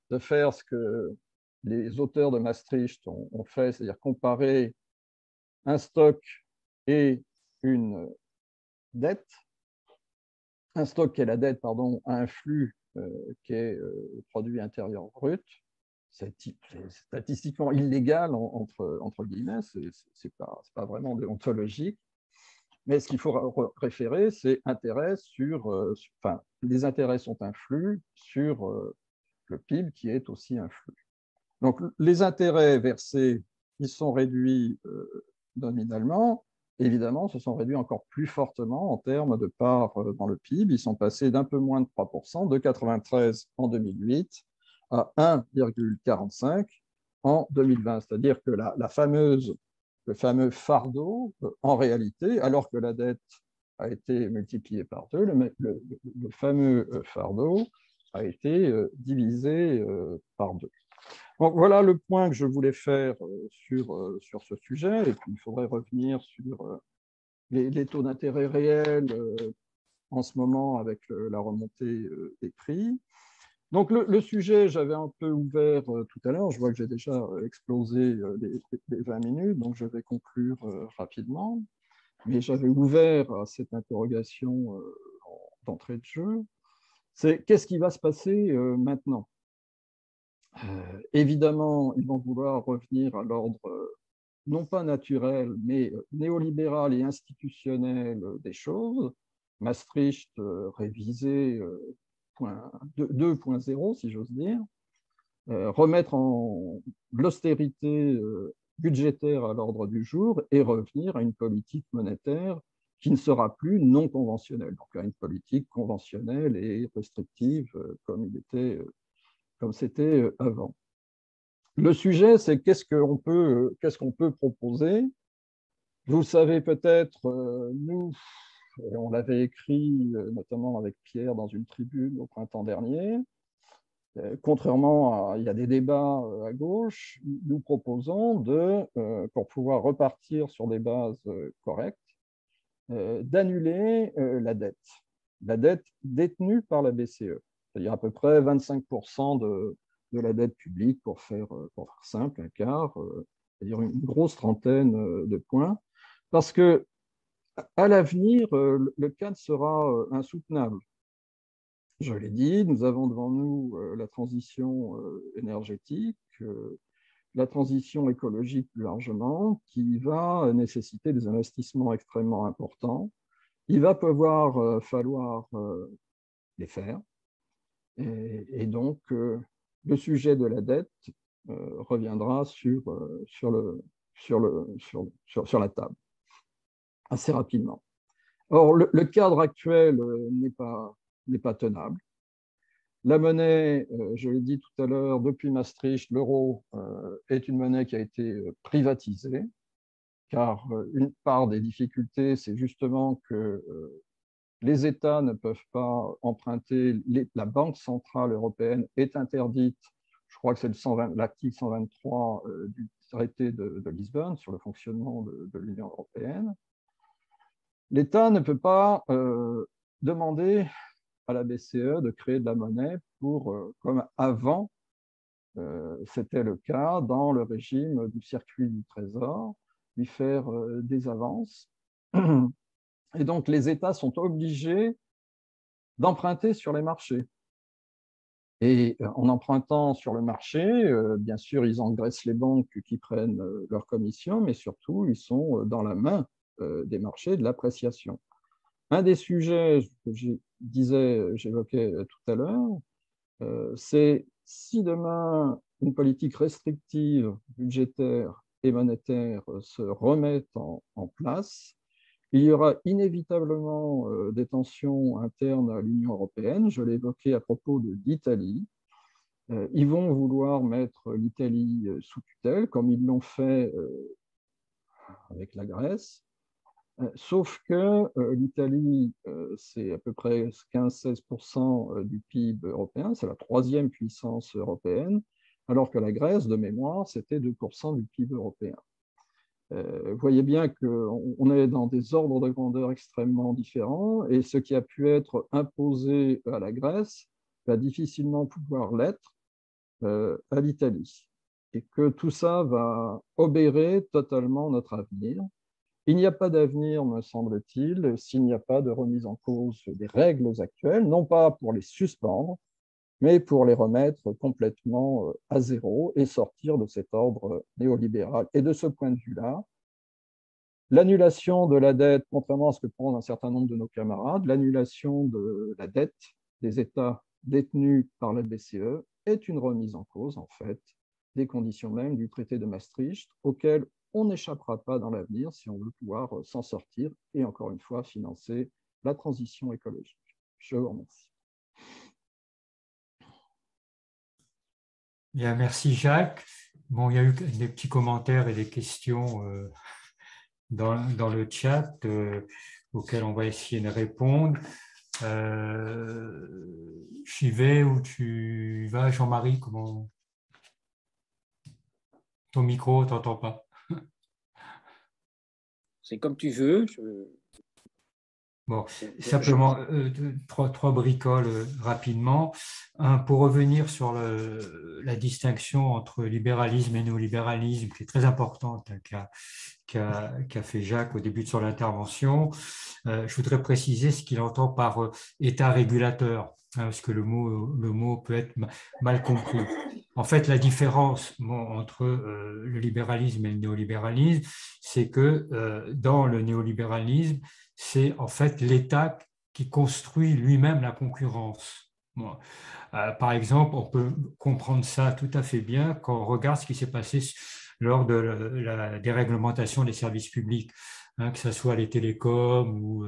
de faire ce que les auteurs de Maastricht ont fait, c'est-à-dire comparer un stock et une dette, un stock qui est la dette, pardon, à un flux qui est le produit intérieur brut. C'est statistiquement illégal, entre guillemets, c'est pas vraiment déontologique. Mais ce qu'il faut référer, c'est intérêt enfin, les intérêts sont un flux sur le PIB qui est aussi un flux. Donc, les intérêts versés, ils sont réduits nominalement. Évidemment, se sont réduits encore plus fortement en termes de part dans le PIB. Ils sont passés d'un peu moins de 3%, de 93 en 2008 à 1,45 en 2020. C'est-à-dire que le fameux fardeau, en réalité, alors que la dette a été multipliée par deux, le fameux fardeau a été divisé par deux. Donc, voilà le point que je voulais faire sur ce sujet. Et puis, il faudrait revenir sur les taux d'intérêt réels en ce moment avec la remontée des prix. Donc, le sujet, j'avais un peu ouvert tout à l'heure. Je vois que j'ai déjà explosé les 20 minutes, donc je vais conclure rapidement. Mais j'avais ouvert à cette interrogation d'entrée de jeu. C'est qu'est-ce qui va se passer maintenant? Évidemment, ils vont vouloir revenir à l'ordre non pas naturel, mais néolibéral et institutionnel des choses. Maastricht révisé 2.0, si j'ose dire. Remettre l'austérité budgétaire à l'ordre du jour et revenir à une politique monétaire qui ne sera plus non conventionnelle, donc à une politique conventionnelle et restrictive comme c'était avant. Le sujet, c'est qu'est-ce qu'on peut proposer. Vous savez peut-être, nous, on l'avait écrit notamment avec Pierre dans une tribune au printemps dernier, contrairement il y a des débats à gauche, nous proposons pour pouvoir repartir sur des bases correctes, d'annuler la dette détenue par la BCE, c'est-à-dire à peu près 25% de la dette publique, pour faire simple, un quart, c'est-à-dire une grosse trentaine de points, parce que à l'avenir, le cadre sera insoutenable. Je l'ai dit, nous avons devant nous la transition énergétique, la transition écologique plus largement, qui va nécessiter des investissements extrêmement importants. Il va pouvoir falloir les faire. Et donc, le sujet de la dette reviendra sur la table assez rapidement. Or, le cadre actuel n'est pas tenable. La monnaie, je l'ai dit tout à l'heure, depuis Maastricht, l'euro est une monnaie qui a été privatisée, car une part des difficultés, c'est justement que les États ne peuvent pas emprunter, la Banque centrale européenne est interdite, je crois que c'est l'article 123 du traité de Lisbonne sur le fonctionnement de l'Union européenne. L'État ne peut pas demander à la BCE de créer de la monnaie comme avant c'était le cas dans le régime du circuit du Trésor, lui faire des avances. Et donc, les États sont obligés d'emprunter sur les marchés. Et en empruntant sur le marché, bien sûr, ils engraissent les banques qui prennent leurs commissions, mais surtout, ils sont dans la main des marchés de l'appréciation. Un des sujets que j'évoquais tout à l'heure, c'est si demain une politique restrictive budgétaire et monétaire se remet en place, il y aura inévitablement des tensions internes à l'Union européenne. Je l'ai évoqué à propos de l'Italie. Ils vont vouloir mettre l'Italie sous tutelle, comme ils l'ont fait avec la Grèce. Sauf que l'Italie, c'est à peu près 15-16% du PIB européen, c'est la troisième puissance européenne, alors que la Grèce, de mémoire, c'était 2% du PIB européen. Vous voyez bien qu'on est dans des ordres de grandeur extrêmement différents, et ce qui a pu être imposé à la Grèce va difficilement pouvoir l'être à l'Italie, et que tout ça va obérer totalement notre avenir. Il n'y a pas d'avenir, me semble-t-il, s'il n'y a pas de remise en cause des règles actuelles, non pas pour les suspendre, mais pour les remettre complètement à zéro et sortir de cet ordre néolibéral. Et de ce point de vue-là, l'annulation de la dette, contrairement à ce que pensent un certain nombre de nos camarades, l'annulation de la dette des États détenus par la BCE est une remise en cause, en fait, des conditions même du traité de Maastricht, auquel on n'échappera pas dans l'avenir si on veut pouvoir s'en sortir et, encore une fois, financer la transition écologique. Je vous remercie. Bien, merci Jacques. Bon, il y a eu des petits commentaires et des questions dans le chat auxquels on va essayer de répondre. J'y vais ou tu vas, Jean-Marie, comment... Ton micro, on t'entend pas. C'est comme tu veux. Bon, simplement trois bricoles rapidement. Pour revenir sur la distinction entre libéralisme et néolibéralisme, qui est très importante, qu'a fait Jacques au début de son intervention, je voudrais préciser ce qu'il entend par État régulateur, parce que le mot peut être mal compris. En fait, la différence entre le libéralisme et le néolibéralisme, c'est que dans le néolibéralisme, c'est en fait l'État qui construit lui-même la concurrence. Bon. Par exemple, on peut comprendre ça tout à fait bien quand on regarde ce qui s'est passé lors de la déréglementation des services publics, que ce soit les télécoms ou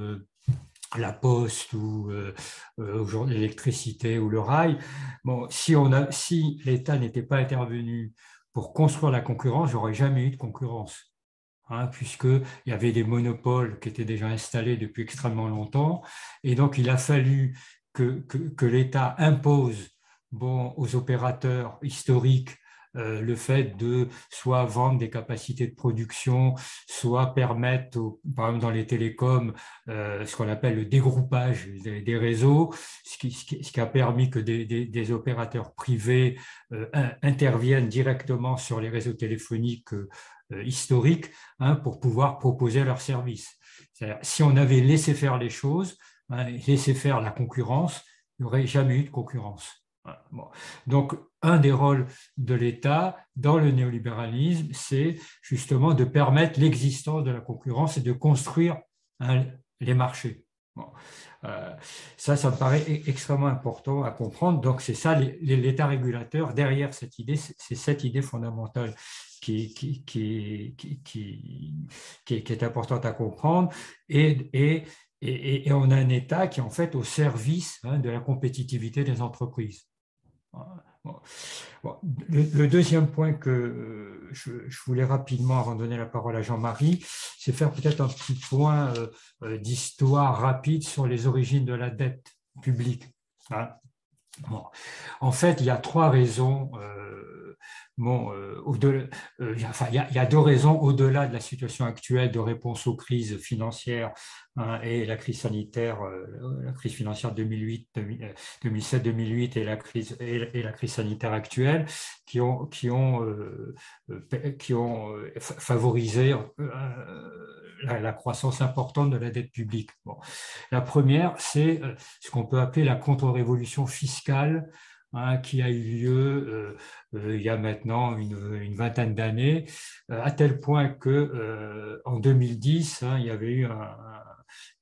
la poste ou l'électricité ou le rail. Bon, si l'État n'était pas intervenu pour construire la concurrence, j'aurais jamais eu de concurrence. Puisqu'il y avait des monopoles qui étaient déjà installés depuis extrêmement longtemps. Et donc, il a fallu que l'État impose aux opérateurs historiques le fait de soit vendre des capacités de production, soit permettre, par exemple dans les télécoms, ce qu'on appelle le dégroupage des réseaux, ce qui a permis que des opérateurs privés interviennent directement sur les réseaux téléphoniques historiques pour pouvoir proposer leurs services. Si on avait laissé faire les choses, laissé faire la concurrence, il n'y aurait jamais eu de concurrence. Bon. Donc, un des rôles de l'État dans le néolibéralisme, c'est justement de permettre l'existence de la concurrence et de construire les marchés. Bon. Ça me paraît extrêmement important à comprendre. Donc, c'est ça l'État régulateur. Derrière cette idée, c'est cette idée fondamentale qui est importante à comprendre. Et on a un État qui est en fait au service de la compétitivité des entreprises. Bon. Le deuxième point que je voulais rapidement, avant de donner la parole à Jean-Marie, c'est faire peut-être un petit point d'histoire rapide sur les origines de la dette publique. Bon. En fait, il y a trois raisons. Il y a deux raisons au-delà de la situation actuelle de réponse aux crises financières et la crise sanitaire, la crise financière 2007-2008 et la crise sanitaire actuelle qui ont favorisé la croissance importante de la dette publique. Bon. La première, c'est ce qu'on peut appeler la contre-révolution fiscale qui a eu lieu il y a maintenant une vingtaine d'années, à tel point que en 2010, il y avait eu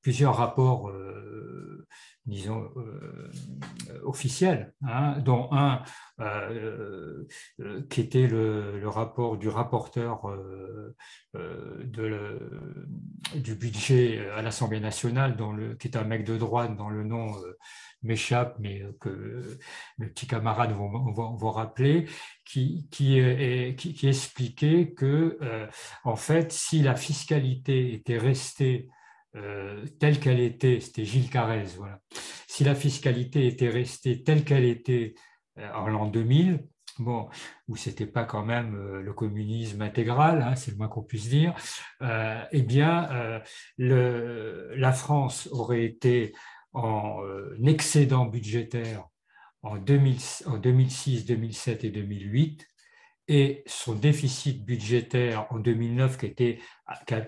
plusieurs rapports, disons, officiels, hein, dont un qui était le rapport du rapporteur du budget à l'Assemblée nationale, qui est un mec de droite dont le nom m'échappe, mais que mes petits camarades vont rappeler, qui expliquait que, en fait, si la fiscalité était restée telle qu'elle était, c'était Gilles Carrez, voilà. Si la fiscalité était restée telle qu'elle était en l'an 2000, bon, où c'était pas quand même le communisme intégral, hein, c'est le moins qu'on puisse dire, eh bien, la France aurait été en excédent budgétaire en 2006, 2007 et 2008, et son déficit budgétaire en 2009, qui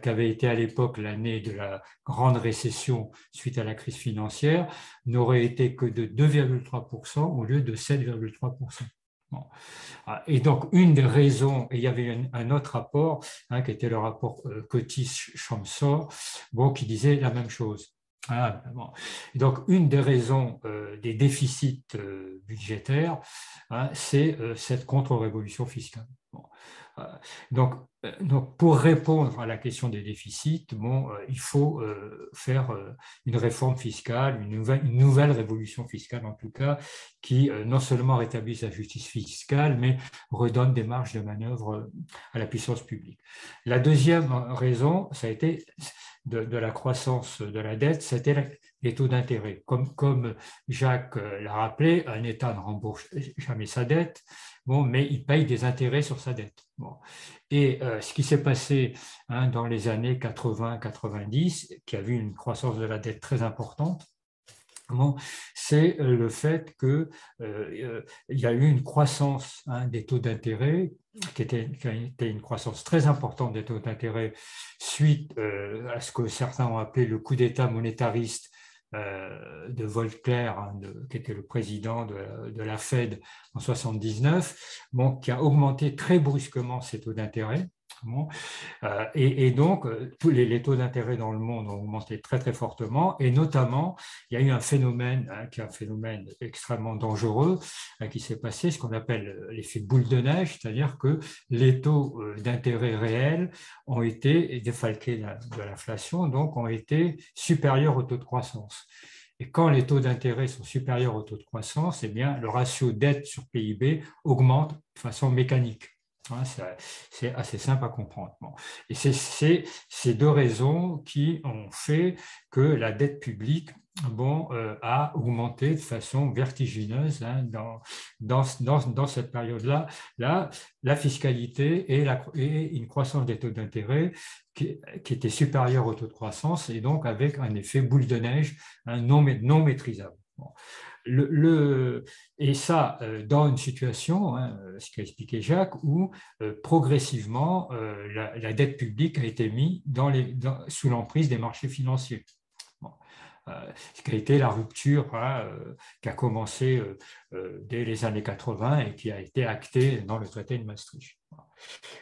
avait été à l'époque l'année de la grande récession suite à la crise financière, n'aurait été que de 2,3% au lieu de 7,3%. Bon. Et donc, une des raisons, et il y avait un autre rapport, hein, qui était le rapport Cotis-Chamsor, bon, qui disait la même chose. Ah, bon. Donc, une des raisons des déficits budgétaires, hein, c'est cette contre-révolution fiscale. Bon. Donc, pour répondre à la question des déficits, bon, il faut faire une réforme fiscale, une nouvelle révolution fiscale en tout cas, qui non seulement rétablisse la justice fiscale, mais redonne des marges de manœuvre à la puissance publique. La deuxième raison, ça a été de la croissance de la dette, c'était les taux d'intérêt. Comme Jacques l'a rappelé, un État ne rembourse jamais sa dette, bon, mais il paye des intérêts sur sa dette. Bon. Et ce qui s'est passé, hein, dans les années 80-90, qui a vu une croissance de la dette très importante, bon, c'est le fait qu'il y a eu une croissance, hein, des taux d'intérêt, qui était une croissance très importante des taux d'intérêt suite à ce que certains ont appelé le coup d'État monétariste de Volcker, hein, qui était le président de la Fed en 79, bon, qui a augmenté très brusquement ses taux d'intérêt. Bon. Et donc, tous les taux d'intérêt dans le monde ont augmenté très, très fortement. Et notamment, il y a eu un phénomène, hein, qui est un phénomène extrêmement dangereux, hein, qui s'est passé, ce qu'on appelle l'effet boule de neige, c'est-à-dire que les taux d'intérêt réels ont été défalqués de l'inflation, donc ont été supérieurs au taux de croissance. Et quand les taux d'intérêt sont supérieurs au taux de croissance, eh bien, le ratio dette sur PIB augmente de façon mécanique. C'est assez simple à comprendre. Bon. Et c'est ces deux raisons qui ont fait que la dette publique, bon, a augmenté de façon vertigineuse, hein, dans cette période-là. Là, la fiscalité et une croissance des taux d'intérêt qui était supérieure au taux de croissance, et donc avec un effet boule de neige, hein, non maîtrisable. Bon. Et ça, dans une situation, hein, ce qu'a expliqué Jacques, où progressivement la dette publique a été mise sous l'emprise des marchés financiers. Bon. Ce qui a été la rupture, hein, qui a commencé dès les années 80 et qui a été actée dans le traité de Maastricht.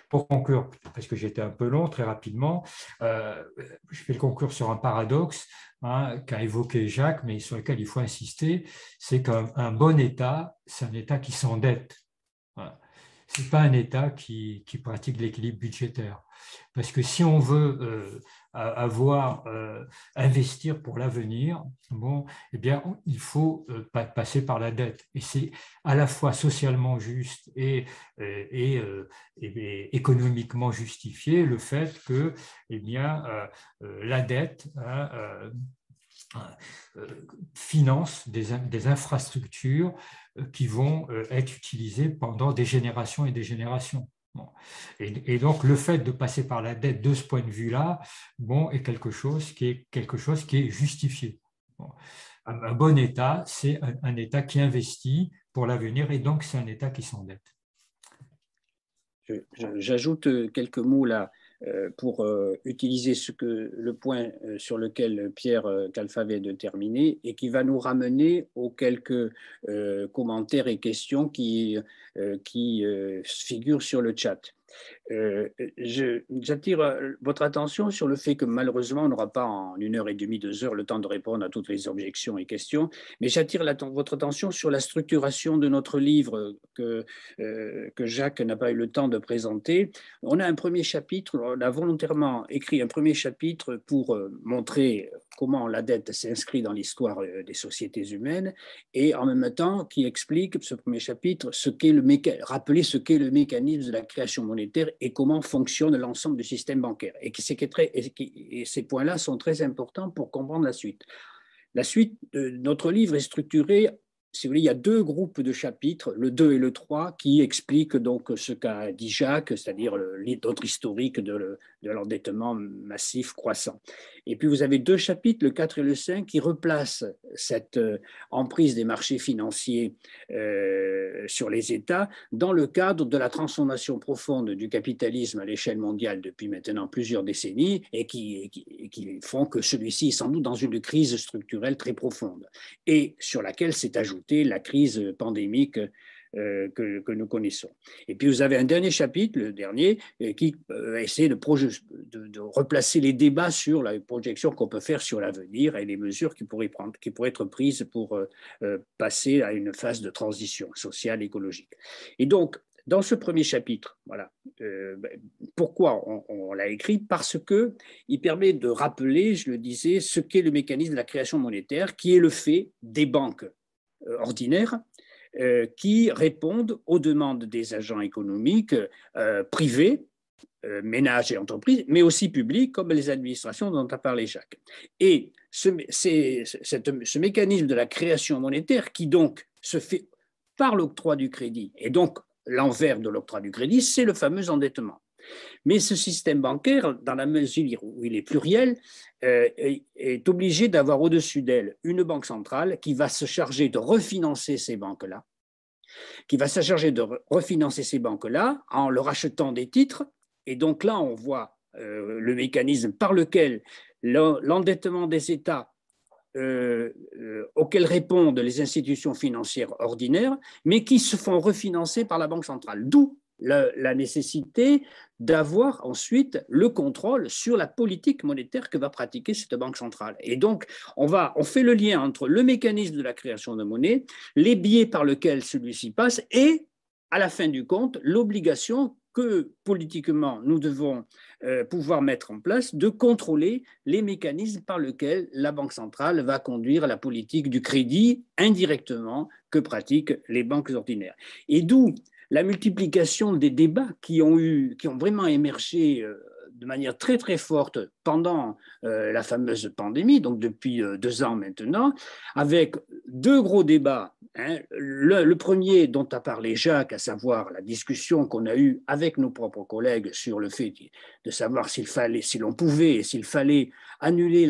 Pour conclure, parce que j'étais un peu long, très rapidement, je vais conclure sur un paradoxe, hein, qu'a évoqué Jacques, mais sur lequel il faut insister, c'est qu'un bon État, c'est un État qui s'endette. Voilà. Ce n'est pas un État qui pratique l'équilibre budgétaire. Parce que si on veut investir pour l'avenir, bon, eh bien, il faut passer par la dette. Et c'est à la fois socialement juste et économiquement justifié le fait que, eh bien, la dette, hein, finance des infrastructures qui vont être utilisées pendant des générations et des générations. Bon. Et donc, le fait de passer par la dette de ce point de vue-là, bon, est quelque chose qui est justifié. Bon. Un bon État, c'est un État qui investit pour l'avenir, et donc c'est un État qui s'endette. J'ajoute quelques mots là pour utiliser le point sur lequel Pierre Calfat vient de terminer, et qui va nous ramener aux quelques commentaires et questions qui figurent sur le chat. J'attire votre attention sur le fait que malheureusement, on n'aura pas en 1 heure et demie, 2 heures le temps de répondre à toutes les objections et questions, mais j'attire votre attention sur la structuration de notre livre que Jacques n'a pas eu le temps de présenter. On a un premier chapitre, on a volontairement écrit un premier chapitre pour montrer comment la dette s'inscrit dans l'histoire des sociétés humaines et en même temps qui explique, ce premier chapitre, rappeler ce qu'est le mécanisme de la création monétaire et comment fonctionne l'ensemble du système bancaire. Et ces points-là sont très importants pour comprendre la suite. La suite de notre livre est structurée, si vous voulez, il y a 2 groupes de chapitres, le 2 et le 3, qui expliquent donc ce qu'a dit Jacques, c'est-à-dire notre historique de l'endettement massif croissant. Et puis vous avez 2 chapitres, le 4 et le 5, qui replacent cette emprise des marchés financiers sur les États dans le cadre de la transformation profonde du capitalisme à l'échelle mondiale depuis maintenant plusieurs décennies et qui font que celui-ci est sans doute dans une crise structurelle très profonde et sur laquelle s'est ajoutée la crise pandémique que nous connaissons. Et puis vous avez un dernier chapitre, le dernier, qui essaie de replacer les débats sur la projection qu'on peut faire sur l'avenir et les mesures qui pourraient être prises pour passer à une phase de transition sociale et écologique. Et donc, dans ce premier chapitre, voilà, pourquoi on l'a écrit? Parce qu'il permet de rappeler, je le disais, ce qu'est le mécanisme de la création monétaire, qui est le fait des banques ordinaires qui répondent aux demandes des agents économiques privés, ménages et entreprises, mais aussi publics, comme les administrations dont a parlé Jacques. Et ce mécanisme de la création monétaire, qui donc se fait par l'octroi du crédit, et donc l'envers de l'octroi du crédit, c'est le fameux endettement. Mais ce système bancaire, dans la mesure où il est pluriel, est obligé d'avoir au-dessus d'elle une banque centrale qui va se charger de refinancer ces banques-là, en leur achetant des titres. Et donc là, on voit le mécanisme par lequel l'endettement des États auxquels répondent les institutions financières ordinaires, mais qui se font refinancer par la Banque centrale. D'où la nécessité d'avoir ensuite le contrôle sur la politique monétaire que va pratiquer cette banque centrale. Et donc, on fait le lien entre le mécanisme de la création de monnaie, les biais par lesquels celui-ci passe et, à la fin du compte, l'obligation que politiquement nous devons pouvoir mettre en place de contrôler les mécanismes par lesquels la Banque centrale va conduire la politique du crédit indirectement que pratiquent les banques ordinaires. Et d'où la multiplication des débats qui ont vraiment émergé de manière très très forte pendant la fameuse pandémie, donc depuis 2 ans maintenant, avec 2 gros débats. Le premier dont a parlé Jacques, à savoir la discussion qu'on a eue avec nos propres collègues sur le fait de savoir si l'on pouvait et s'il fallait annuler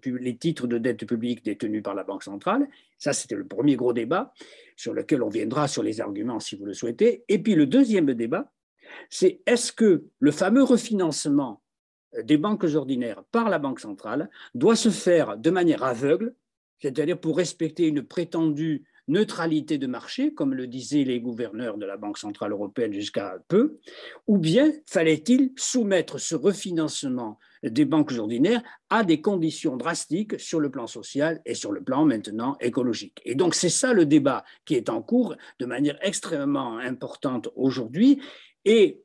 les titres de dette publique détenus par la Banque centrale. Ça, c'était le premier gros débat sur lequel on viendra sur les arguments si vous le souhaitez. Et puis le deuxième débat, c'est est-ce que le fameux refinancement des banques ordinaires par la Banque centrale doit se faire de manière aveugle, c'est-à-dire pour respecter une prétendue neutralité de marché, comme le disaient les gouverneurs de la Banque centrale européenne jusqu'à peu, ou bien fallait-il soumettre ce refinancement des banques ordinaires à des conditions drastiques sur le plan social et sur le plan maintenant écologique. Et donc c'est ça le débat qui est en cours de manière extrêmement importante aujourd'hui et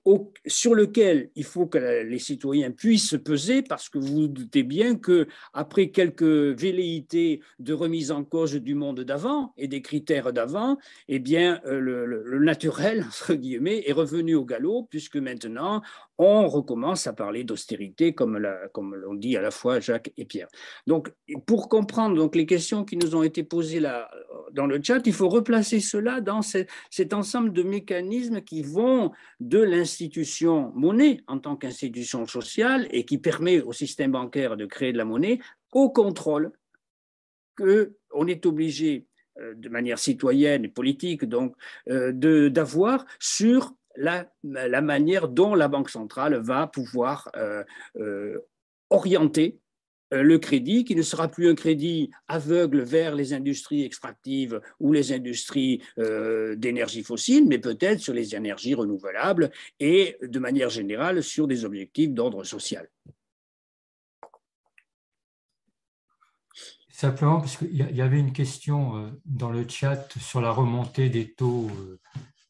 sur lequel il faut que les citoyens puissent se peser, parce que vous vous doutez bien qu'après quelques velléités de remise en cause du monde d'avant et des critères d'avant, eh bien, le naturel, entre guillemets, est revenu au galop, puisque maintenant, on recommence à parler d'austérité, comme l'ont dit à la fois Jacques et Pierre. Donc, pour comprendre donc, les questions qui nous ont été posées là dans le chat, il faut replacer cela dans cet ensemble de mécanismes qui vont de l'institution monnaie en tant qu'institution sociale et qui permet au système bancaire de créer de la monnaie, au contrôle qu'on est obligé de manière citoyenne et politique donc d'avoir sur la manière dont la Banque centrale va pouvoir orienter le crédit, qui ne sera plus un crédit aveugle vers les industries extractives ou les industries d'énergie fossile, mais peut-être sur les énergies renouvelables et de manière générale sur des objectifs d'ordre social. Simplement, parce qu'il y avait une question dans le chat sur la remontée des taux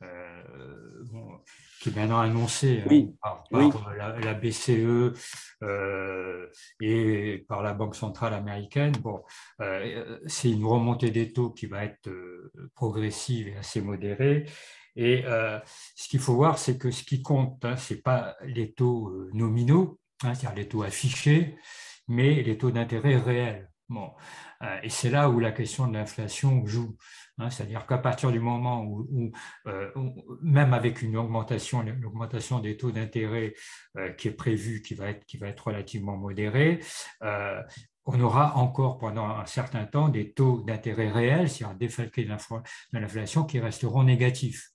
bon, qui est maintenant annoncée Oui, par oui. la BCE et par la Banque centrale américaine. Bon, c'est une remontée des taux qui va être progressive et assez modérée. Et ce qu'il faut voir, c'est que ce qui compte, ce n'est pas les taux nominaux, c'est-à-dire les taux affichés, mais les taux d'intérêt réels. Bon. Et c'est là où la question de l'inflation joue. C'est-à-dire qu'à partir du moment où même avec une l'augmentation des taux d'intérêt qui est prévue, qui va être relativement modérée, on aura encore pendant un certain temps des taux d'intérêt réels, c'est-à-dire défalqués de l'inflation, qui resteront négatifs.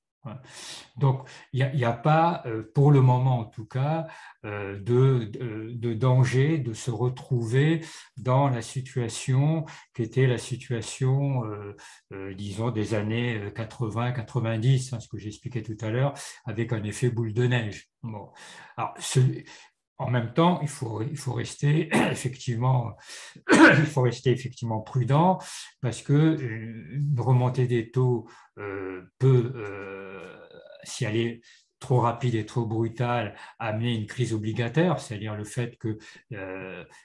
Donc, il n'y a pas, pour le moment en tout cas, de danger de se retrouver dans la situation qui était la situation, disons, des années 80-90, ce que j'expliquais tout à l'heure, avec un effet boule de neige. Bon. Alors, en même temps, il faut rester effectivement, il faut rester effectivement prudent parce que une remontée des taux peut, si elle est trop rapide et trop brutale, amener une crise obligataire, c'est-à-dire le fait que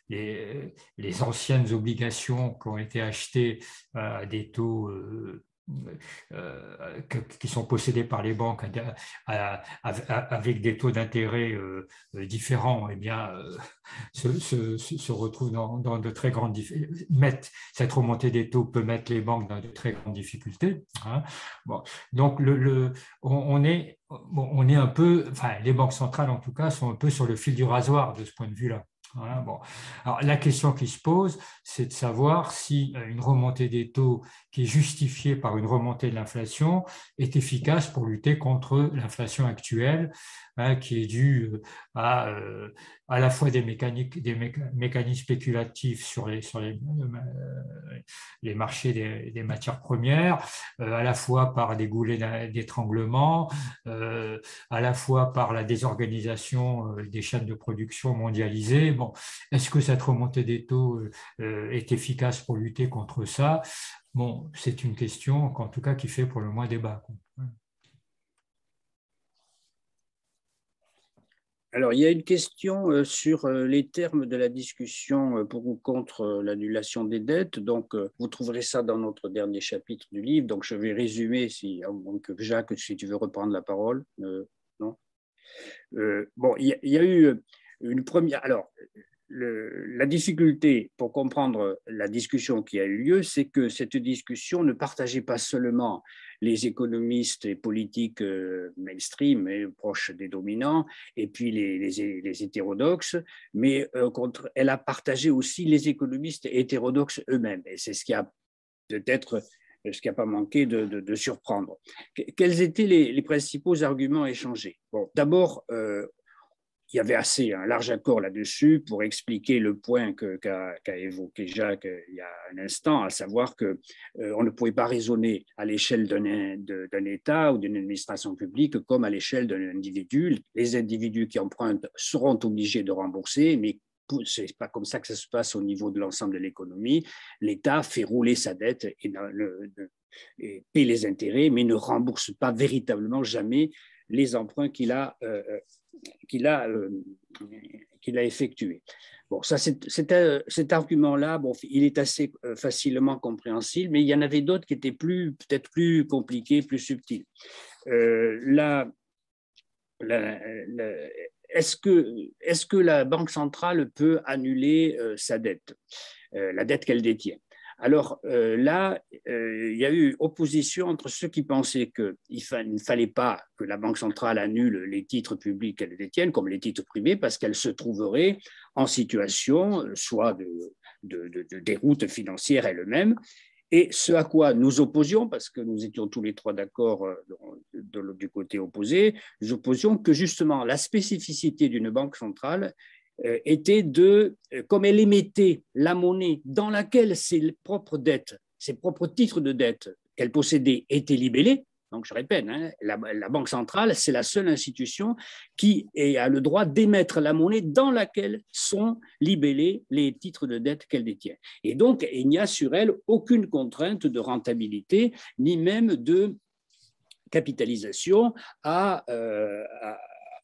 les anciennes obligations qui ont été achetées à des taux qui sont possédés par les banques avec des taux d'intérêt différents, eh bien, se retrouvent dans de très grandes difficultés. Cette remontée des taux peut mettre les banques dans de très grandes difficultés. Bon. Donc, on est un peu, enfin, les banques centrales en tout cas sont un peu sur le fil du rasoir de ce point de vue-là. Bon. Alors, la question qui se pose, c'est de savoir si une remontée des taux qui est justifiée par une remontée de l'inflation est efficace pour lutter contre l'inflation actuelle, qui est due à la fois des mécanismes spéculatifs sur les marchés des matières premières, à la fois par des goulets d'étranglement, à la fois par la désorganisation des chaînes de production mondialisées. Bon, est-ce que cette remontée des taux est efficace pour lutter contre ça? Bon, c'est une question, en tout cas, qui fait pour le moins débat. Alors, il y a une question sur les termes de la discussion pour ou contre l'annulation des dettes. Donc, vous trouverez ça dans notre dernier chapitre du livre. Donc, je vais résumer, donc, Jacques, si tu veux reprendre la parole. Non. Bon, il y a eu une première. Alors, la difficulté pour comprendre la discussion qui a eu lieu, c'est que cette discussion ne partageait pas seulement les économistes et politiques mainstream et proches des dominants, et puis les hétérodoxes, mais elle a partagé aussi les économistes hétérodoxes eux-mêmes. Et c'est ce qui a peut-être ce qui n'a pas manqué de surprendre. Quels étaient les principaux arguments échangés? Bon, d'abord, il y avait un large accord là-dessus pour expliquer le point qu'a évoqué Jacques il y a un instant, à savoir qu'on ne pouvait pas raisonner à l'échelle d'un État ou d'une administration publique comme à l'échelle d'un individu. Les individus qui empruntent seront obligés de rembourser, mais ce n'est pas comme ça que ça se passe au niveau de l'ensemble de l'économie. L'État fait rouler sa dette et paie les intérêts, mais ne rembourse pas véritablement jamais les emprunts qu'il a effectué. Bon, ça, cet argument-là, bon, il est assez facilement compréhensible, mais il y en avait d'autres qui étaient peut-être plus compliqués, plus subtils. Est-ce que la Banque centrale peut annuler sa dette, la dette qu'elle détient? Alors là, il y a eu opposition entre ceux qui pensaient qu'il ne fallait pas que la Banque centrale annule les titres publics qu'elle détienne, comme les titres privés, parce qu'elle se trouverait en situation soit de déroute financière elle-même, et ce à quoi nous opposions, parce que nous étions tous les trois d'accord du côté opposé, nous opposions que justement la spécificité d'une banque centrale était comme elle émettait la monnaie dans laquelle ses propres dettes, ses propres titres de dette qu'elle possédait étaient libellés. Donc, je répète, hein, la Banque centrale, c'est la seule institution qui a le droit d'émettre la monnaie dans laquelle sont libellés les titres de dette qu'elle détient. Et donc, il n'y a sur elle aucune contrainte de rentabilité, ni même de capitalisation à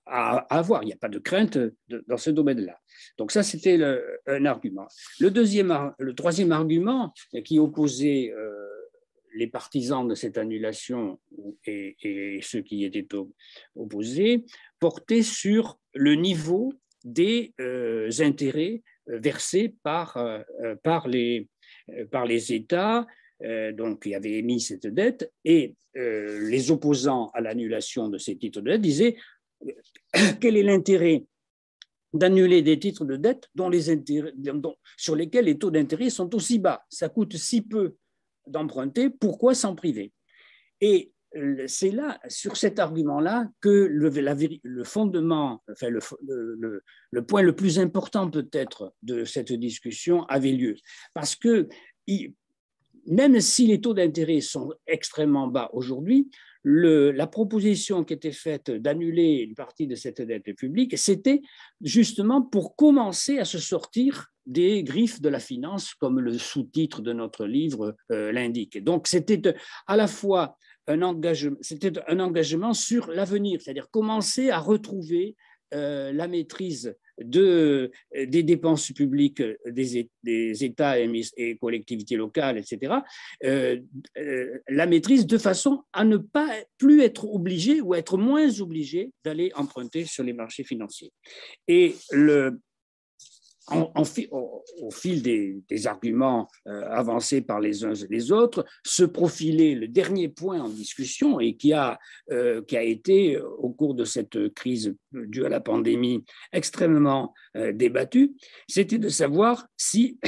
avoir. Il n'y a pas de crainte dans ce domaine-là. Donc ça, c'était un argument. Le troisième argument qui opposait les partisans de cette annulation et ceux qui y étaient opposés portait sur le niveau des intérêts versés par les États donc, qui avaient émis cette dette, et les opposants à l'annulation de ces titres de dette disaient quel est l'intérêt d'annuler des titres de dette sur lesquels les taux d'intérêt sont aussi bas. Ça coûte si peu d'emprunter, pourquoi s'en priver? Et c'est là, sur cet argument-là, que le fondement, enfin le point le plus important peut-être de cette discussion avait lieu. Parce que même si les taux d'intérêt sont extrêmement bas aujourd'hui, la proposition qui était faite d'annuler une partie de cette dette publique, c'était justement pour commencer à se sortir des griffes de la finance, comme le sous-titre de notre livre l'indique. Donc, c'était à la fois un engagement sur l'avenir, c'est-à-dire commencer à retrouver la maîtrise des dépenses publiques des États et collectivités locales, etc., la maîtrise de façon à ne pas plus être obligé ou être moins obligé d'aller emprunter sur les marchés financiers. Et au fil des arguments avancés par les uns et les autres, se profilait le dernier point en discussion et qui a été, au cours de cette crise due à la pandémie, extrêmement débattu, c'était de savoir si,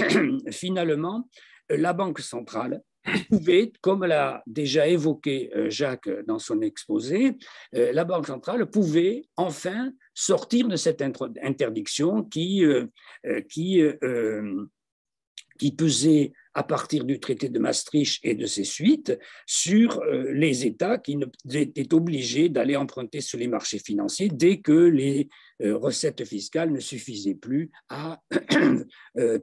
finalement, la Banque centrale pouvait, comme l'a déjà évoqué Jacques dans son exposé, la Banque centrale pouvait enfin sortir de cette interdiction qui pesait à partir du traité de Maastricht et de ses suites sur les États qui étaient obligés d'aller emprunter sur les marchés financiers dès que les recettes fiscales ne suffisaient plus à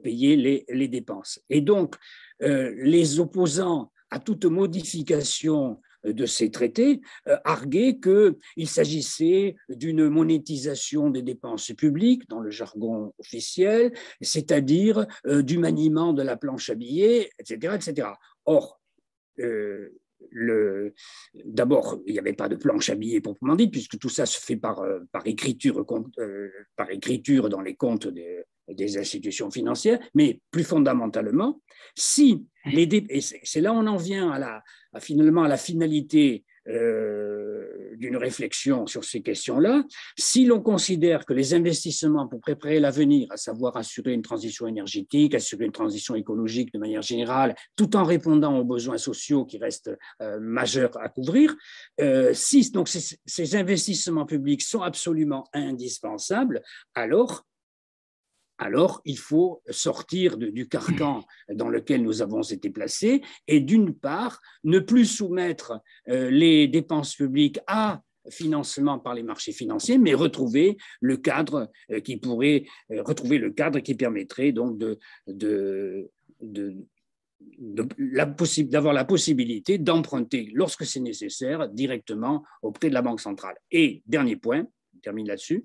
payer les dépenses. Et donc, les opposants à toute modification de ces traités arguaient qu'il s'agissait d'une monétisation des dépenses publiques dans le jargon officiel, c'est-à-dire du maniement de la planche à billets, etc. etc. Or, d'abord, il n'y avait pas de planche à billets proprement dite, puisque tout ça se fait par écriture dans les comptes des institutions financières, mais plus fondamentalement, si et c'est là où on en vient finalement à la finalité d'une réflexion sur ces questions-là, si l'on considère que les investissements pour préparer l'avenir, à savoir assurer une transition énergétique, assurer une transition écologique de manière générale, tout en répondant aux besoins sociaux qui restent majeurs à couvrir, si donc ces investissements publics sont absolument indispensables, alors il faut sortir du carcan dans lequel nous avons été placés et d'une part, ne plus soumettre les dépenses publiques à financement par les marchés financiers, mais retrouver le cadre qui permettrait donc d'avoir la possibilité d'emprunter lorsque c'est nécessaire directement auprès de la Banque centrale. Et dernier point, termine là-dessus,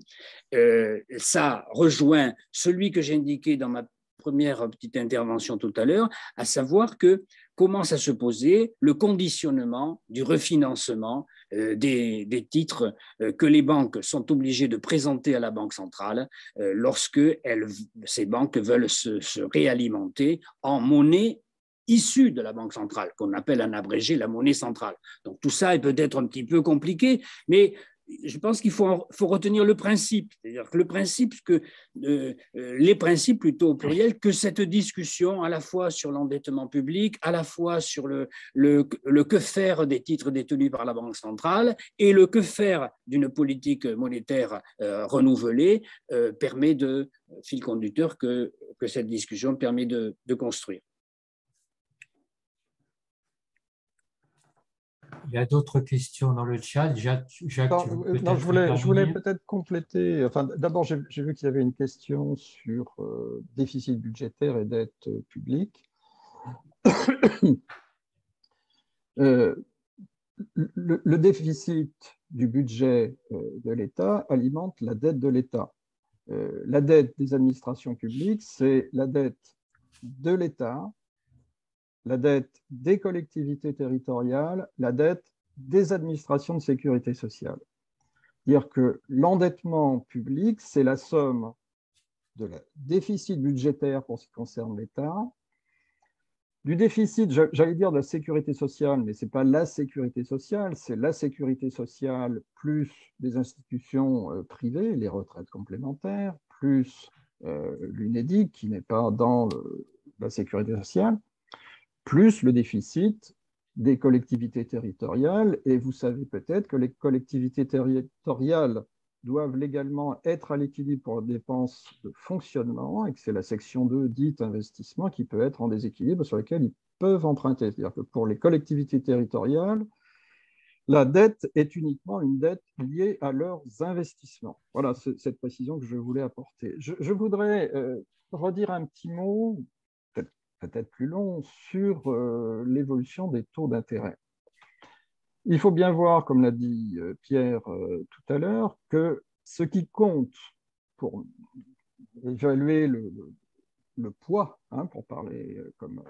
ça rejoint celui que j'ai indiqué dans ma première petite intervention tout à l'heure, à savoir que commence à se poser le conditionnement du refinancement des titres que les banques sont obligées de présenter à la Banque centrale lorsque ces banques veulent se réalimenter en monnaie issue de la Banque centrale, qu'on appelle en abrégé la monnaie centrale. Donc tout ça est peut-être un petit peu compliqué, mais je pense qu'il faut retenir le principe, c'est-à-dire que le principe, les principes plutôt au pluriel, que cette discussion à la fois sur l'endettement public, à la fois sur le que faire des titres détenus par la Banque centrale et le que faire d'une politique monétaire renouvelée permet de fil conducteur que cette discussion permet de construire. Il y a d'autres questions dans le chat. Jacques, non, je voulais peut-être compléter. Enfin, d'abord, j'ai vu qu'il y avait une question sur déficit budgétaire et dette publique. Le déficit du budget de l'État alimente la dette de l'État. La dette des administrations publiques, c'est la dette de l'État, la dette des collectivités territoriales, la dette des administrations de sécurité sociale. C'est-à-dire que l'endettement public, c'est la somme de la déficit budgétaire pour ce qui concerne l'État, du déficit, j'allais dire de la sécurité sociale, mais ce n'est pas la sécurité sociale, c'est la sécurité sociale plus des institutions privées, les retraites complémentaires, plus l'UNEDIC qui n'est pas dans la sécurité sociale, plus le déficit des collectivités territoriales. Et vous savez peut-être que les collectivités territoriales doivent légalement être à l'équilibre pour les dépenses de fonctionnement et que c'est la section 2 dite investissement qui peut être en déséquilibre sur laquelle ils peuvent emprunter. C'est-à-dire que pour les collectivités territoriales, la dette est uniquement une dette liée à leurs investissements. Voilà cette précision que je voulais apporter. Je voudrais redire un petit mot, peut-être plus long, sur l'évolution des taux d'intérêt. Il faut bien voir, comme l'a dit Pierre tout à l'heure, que ce qui compte pour évaluer le poids, pour parler comme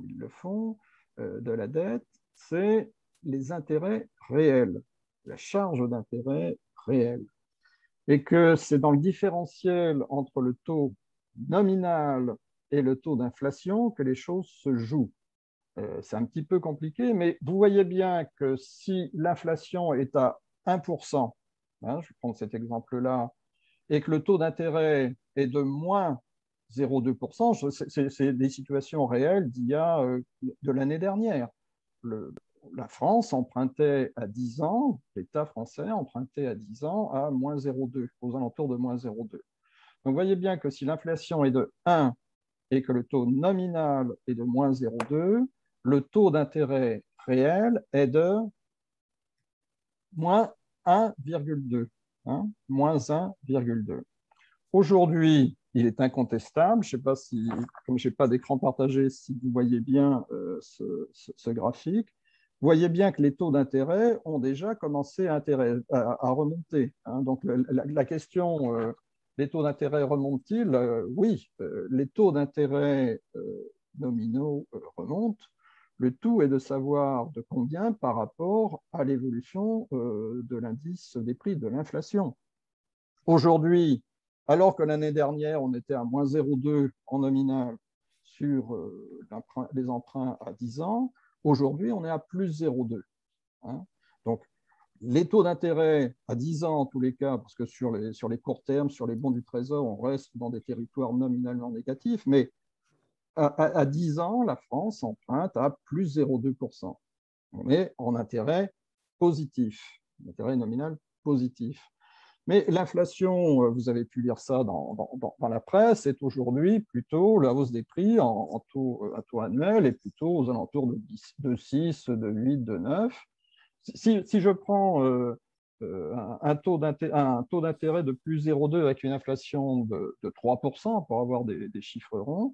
ils le font, de la dette, c'est les intérêts réels, la charge d'intérêt réel. Et que c'est dans le différentiel entre le taux nominal et le taux d'inflation que les choses se jouent. C'est un petit peu compliqué, mais vous voyez bien que si l'inflation est à 1%, je vais prendre cet exemple-là, et que le taux d'intérêt est de moins 0,2%, c'est des situations réelles de l'année dernière. La France empruntait à 10 ans, l'État français empruntait à 10 ans à moins 0,2, aux alentours de moins 0,2. Donc vous voyez bien que si l'inflation est de 1 et que le taux nominal est de moins 0,2, le taux d'intérêt réel est de moins 1,2. Moins 1,2. Aujourd'hui, il est incontestable, je ne sais pas si, comme je n'ai pas d'écran partagé, si vous voyez bien ce graphique, vous voyez bien que les taux d'intérêt ont déjà commencé à remonter. Donc la question, les taux d'intérêt remontent-ils? Oui, les taux d'intérêt nominaux remontent. Le tout est de savoir de combien par rapport à l'évolution de l'indice des prix de l'inflation. Aujourd'hui, alors que l'année dernière, on était à moins 0,2 en nominal sur les emprunts à 10 ans, aujourd'hui, on est à plus 0,2. Donc, les taux d'intérêt à 10 ans, en tous les cas, parce que sur les courts termes, sur les bons du Trésor, on reste dans des territoires nominalement négatifs, mais à 10 ans, la France emprunte à plus 0,2%. On est en intérêt positif, intérêt nominal positif. Mais l'inflation, vous avez pu lire ça dans la presse, est aujourd'hui plutôt la hausse des prix en taux annuel est plutôt aux alentours de 6, de 8, de 9. Si je prends un taux d'intérêt de plus 0,2 avec une inflation de 3% pour avoir des chiffres ronds,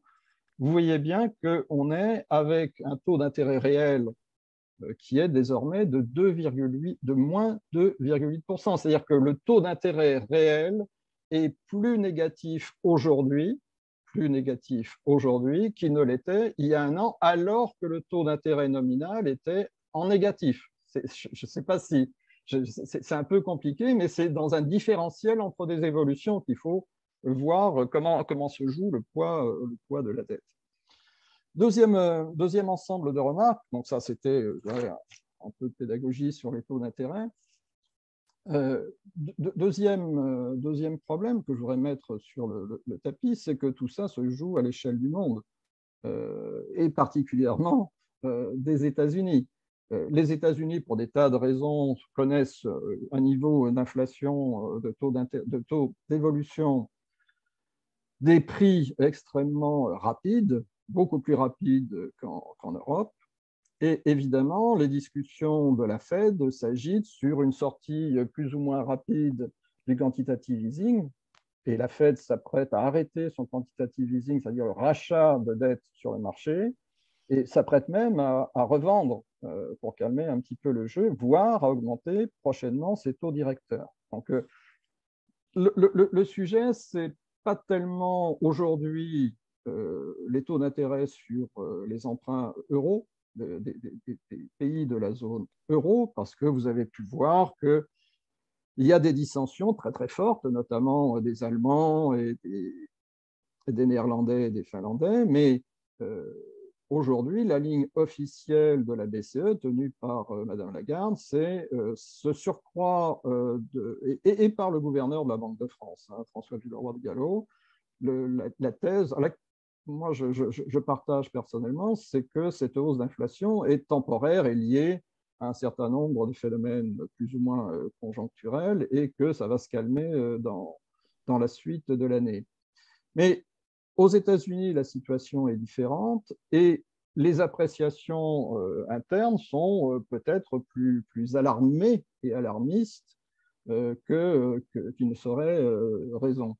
vous voyez bien qu'on est avec un taux d'intérêt réel qui est désormais de moins 2,8%. C'est-à-dire que le taux d'intérêt réel est plus négatif aujourd'hui qu'il ne l'était il y a un an, alors que le taux d'intérêt nominal était en négatif. Je ne sais pas si... C'est un peu compliqué, mais c'est dans un différentiel entre des évolutions qu'il faut voir comment se joue le poids de la dette. Deuxième ensemble de remarques, donc ça c'était un peu de pédagogie sur les taux d'intérêt. Deuxième problème que je voudrais mettre sur le tapis, c'est que tout ça se joue à l'échelle du monde, et particuliers des États-Unis. Les États-Unis, pour des tas de raisons, connaissent un niveau d'inflation, de taux d'évolution des prix extrêmement rapide, beaucoup plus rapide qu'en Europe. Et évidemment, les discussions de la Fed s'agitent sur une sortie plus ou moins rapide du quantitative easing. Et la Fed s'apprête à arrêter son quantitative easing, c'est-à-dire le rachat de dettes sur le marché, et s'apprête même à revendre pour calmer un petit peu le jeu, voire à augmenter prochainement ses taux directeurs. Donc, le sujet, c'est pas tellement aujourd'hui les taux d'intérêt sur les emprunts euros des pays de la zone euro, parce que vous avez pu voir qu'il y a des dissensions très très fortes, notamment des Allemands et des Néerlandais et des Finlandais, mais aujourd'hui, la ligne officielle de la BCE, tenue par Madame Lagarde, c'est ce surcroît et par le gouverneur de la Banque de France, hein, François Villeroy de Galhau, la thèse, moi je partage personnellement, c'est que cette hausse d'inflation est temporaire et liée à un certain nombre de phénomènes plus ou moins conjoncturels et que ça va se calmer dans la suite de l'année. Mais aux États-Unis, la situation est différente et les appréciations internes sont peut-être plus alarmées et alarmistes qu'il ne serait raison.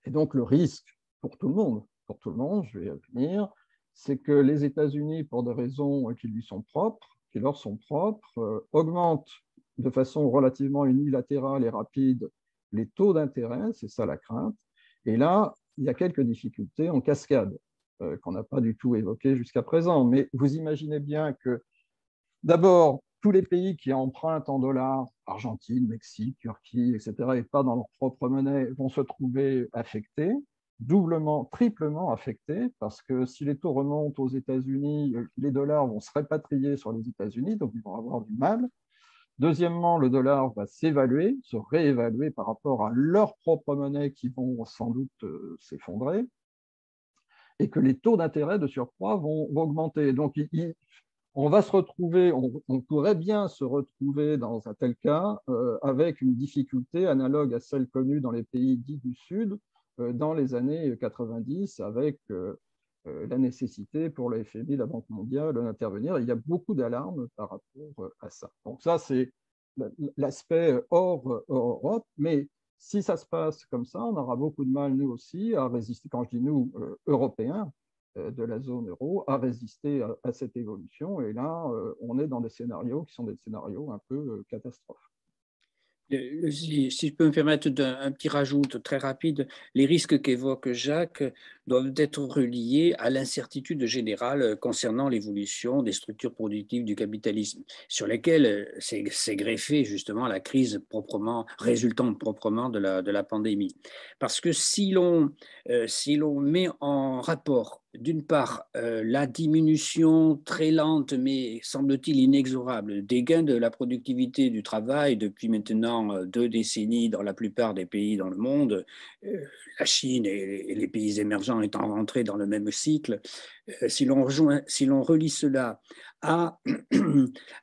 Et donc le risque pour tout le monde, je vais y venir, c'est que les États-Unis, pour des raisons qui leur sont propres, augmentent de façon relativement unilatérale et rapide les taux d'intérêt, c'est ça la crainte. Et là, il y a quelques difficultés en cascade qu'on n'a pas du tout évoquées jusqu'à présent. Mais vous imaginez bien que, d'abord, tous les pays qui empruntent en dollars, Argentine, Mexique, Turquie, etc., et pas dans leur propre monnaie, vont se trouver affectés, doublement, triplement affectés, parce que si les taux remontent aux États-Unis, les dollars vont se répatrier sur les États-Unis, donc ils vont avoir du mal. Deuxièmement, le dollar va s'évaluer, se réévaluer par rapport à leur propre monnaie qui vont sans doute s'effondrer, et que les taux d'intérêt de surcroît vont augmenter. Donc, on va se retrouver, on pourrait bien se retrouver dans un tel cas avec une difficulté analogue à celle connue dans les pays dits du Sud dans les années 90, avec la nécessité pour le FMI, la Banque mondiale d'intervenir. Il y a beaucoup d'alarmes par rapport à ça. Donc ça, c'est l'aspect hors Europe, mais si ça se passe comme ça, on aura beaucoup de mal, nous aussi, à résister, quand je dis nous, Européens de la zone euro, à résister à cette évolution. Et là, on est dans des scénarios qui sont des scénarios un peu catastrophes. Si je peux me permettre un petit rajout très rapide, les risques qu'évoque Jacques doivent être reliés à l'incertitude générale concernant l'évolution des structures productives du capitalisme, sur lesquelles s'est greffée justement la crise résultante proprement de la pandémie. Parce que si l'on met en rapport d'une part, la diminution très lente, mais semble-t-il inexorable, des gains de la productivité du travail depuis maintenant 2 décennies dans la plupart des pays dans le monde, la Chine et les pays émergents étant rentrés dans le même cycle, si l'on relie cela à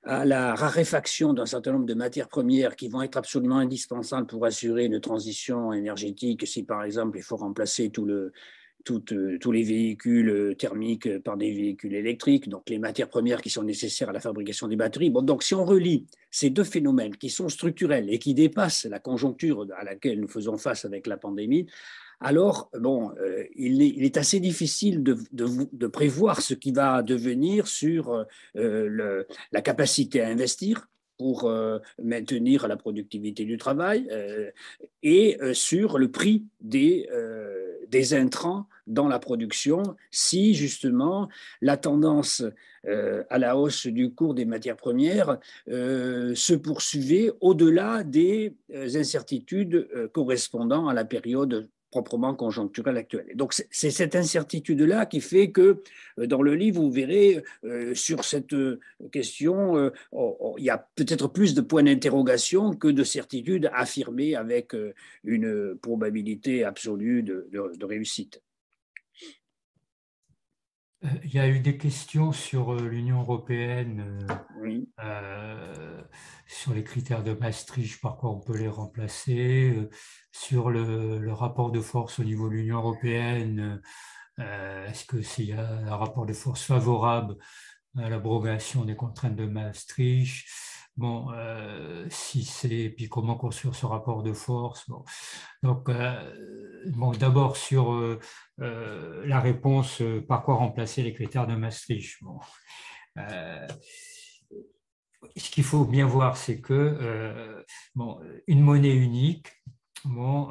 la raréfaction d'un certain nombre de matières premières qui vont être absolument indispensables pour assurer une transition énergétique, si par exemple il faut remplacer tous les véhicules thermiques par des véhicules électriques, donc les matières premières qui sont nécessaires à la fabrication des batteries. Bon, donc si on relie ces deux phénomènes qui sont structurels et qui dépassent la conjoncture à laquelle nous faisons face avec la pandémie, alors bon, il est assez difficile de prévoir ce qui va devenir sur la capacité à investir pour maintenir la productivité du travail et sur le prix des intrants dans la production, si justement la tendance à la hausse du cours des matières premières se poursuivait au-delà des incertitudes correspondant à la période proprement conjoncturelle actuelle. Et donc, c'est cette incertitude-là qui fait que dans le livre, vous verrez, sur cette question, il y a peut-être plus de points d'interrogation que de certitudes affirmées avec une probabilité absolue de réussite. Il y a eu des questions sur l'Union européenne, Oui. sur les critères de Maastricht, par quoi on peut les remplacer, sur le rapport de force au niveau de l'Union européenne. Est-ce qu'il y a un rapport de force favorable à l'abrogation des contraintes de Maastricht? Bon, si c'est, puis comment construire ce rapport de force? Bon. Donc, bon, d'abord sur la réponse, par quoi remplacer les critères de Maastricht? Bon. Ce qu'il faut bien voir, c'est que bon, une monnaie unique, bon,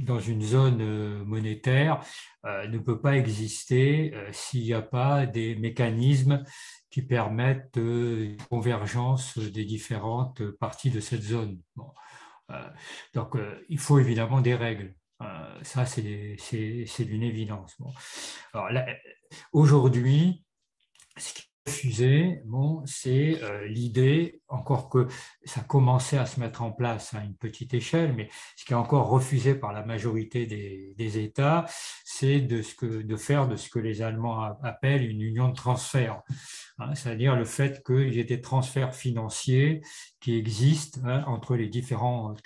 dans une zone monétaire, ne peut pas exister s'il n'y a pas des mécanismes qui permettent une convergence des différentes parties de cette zone. Bon. Donc, il faut évidemment des règles. Ça, c'est d'une évidence. Bon. Alors, aujourd'hui, ce qui est refusé, bon, c'est l'idée, encore que ça commençait à se mettre en place à une petite échelle, mais ce qui est encore refusé par la majorité des États, c'est de faire de ce que les Allemands appellent une union de transfert. C'est-à-dire le fait qu'il y ait des transferts financiers qui existent entre les différentes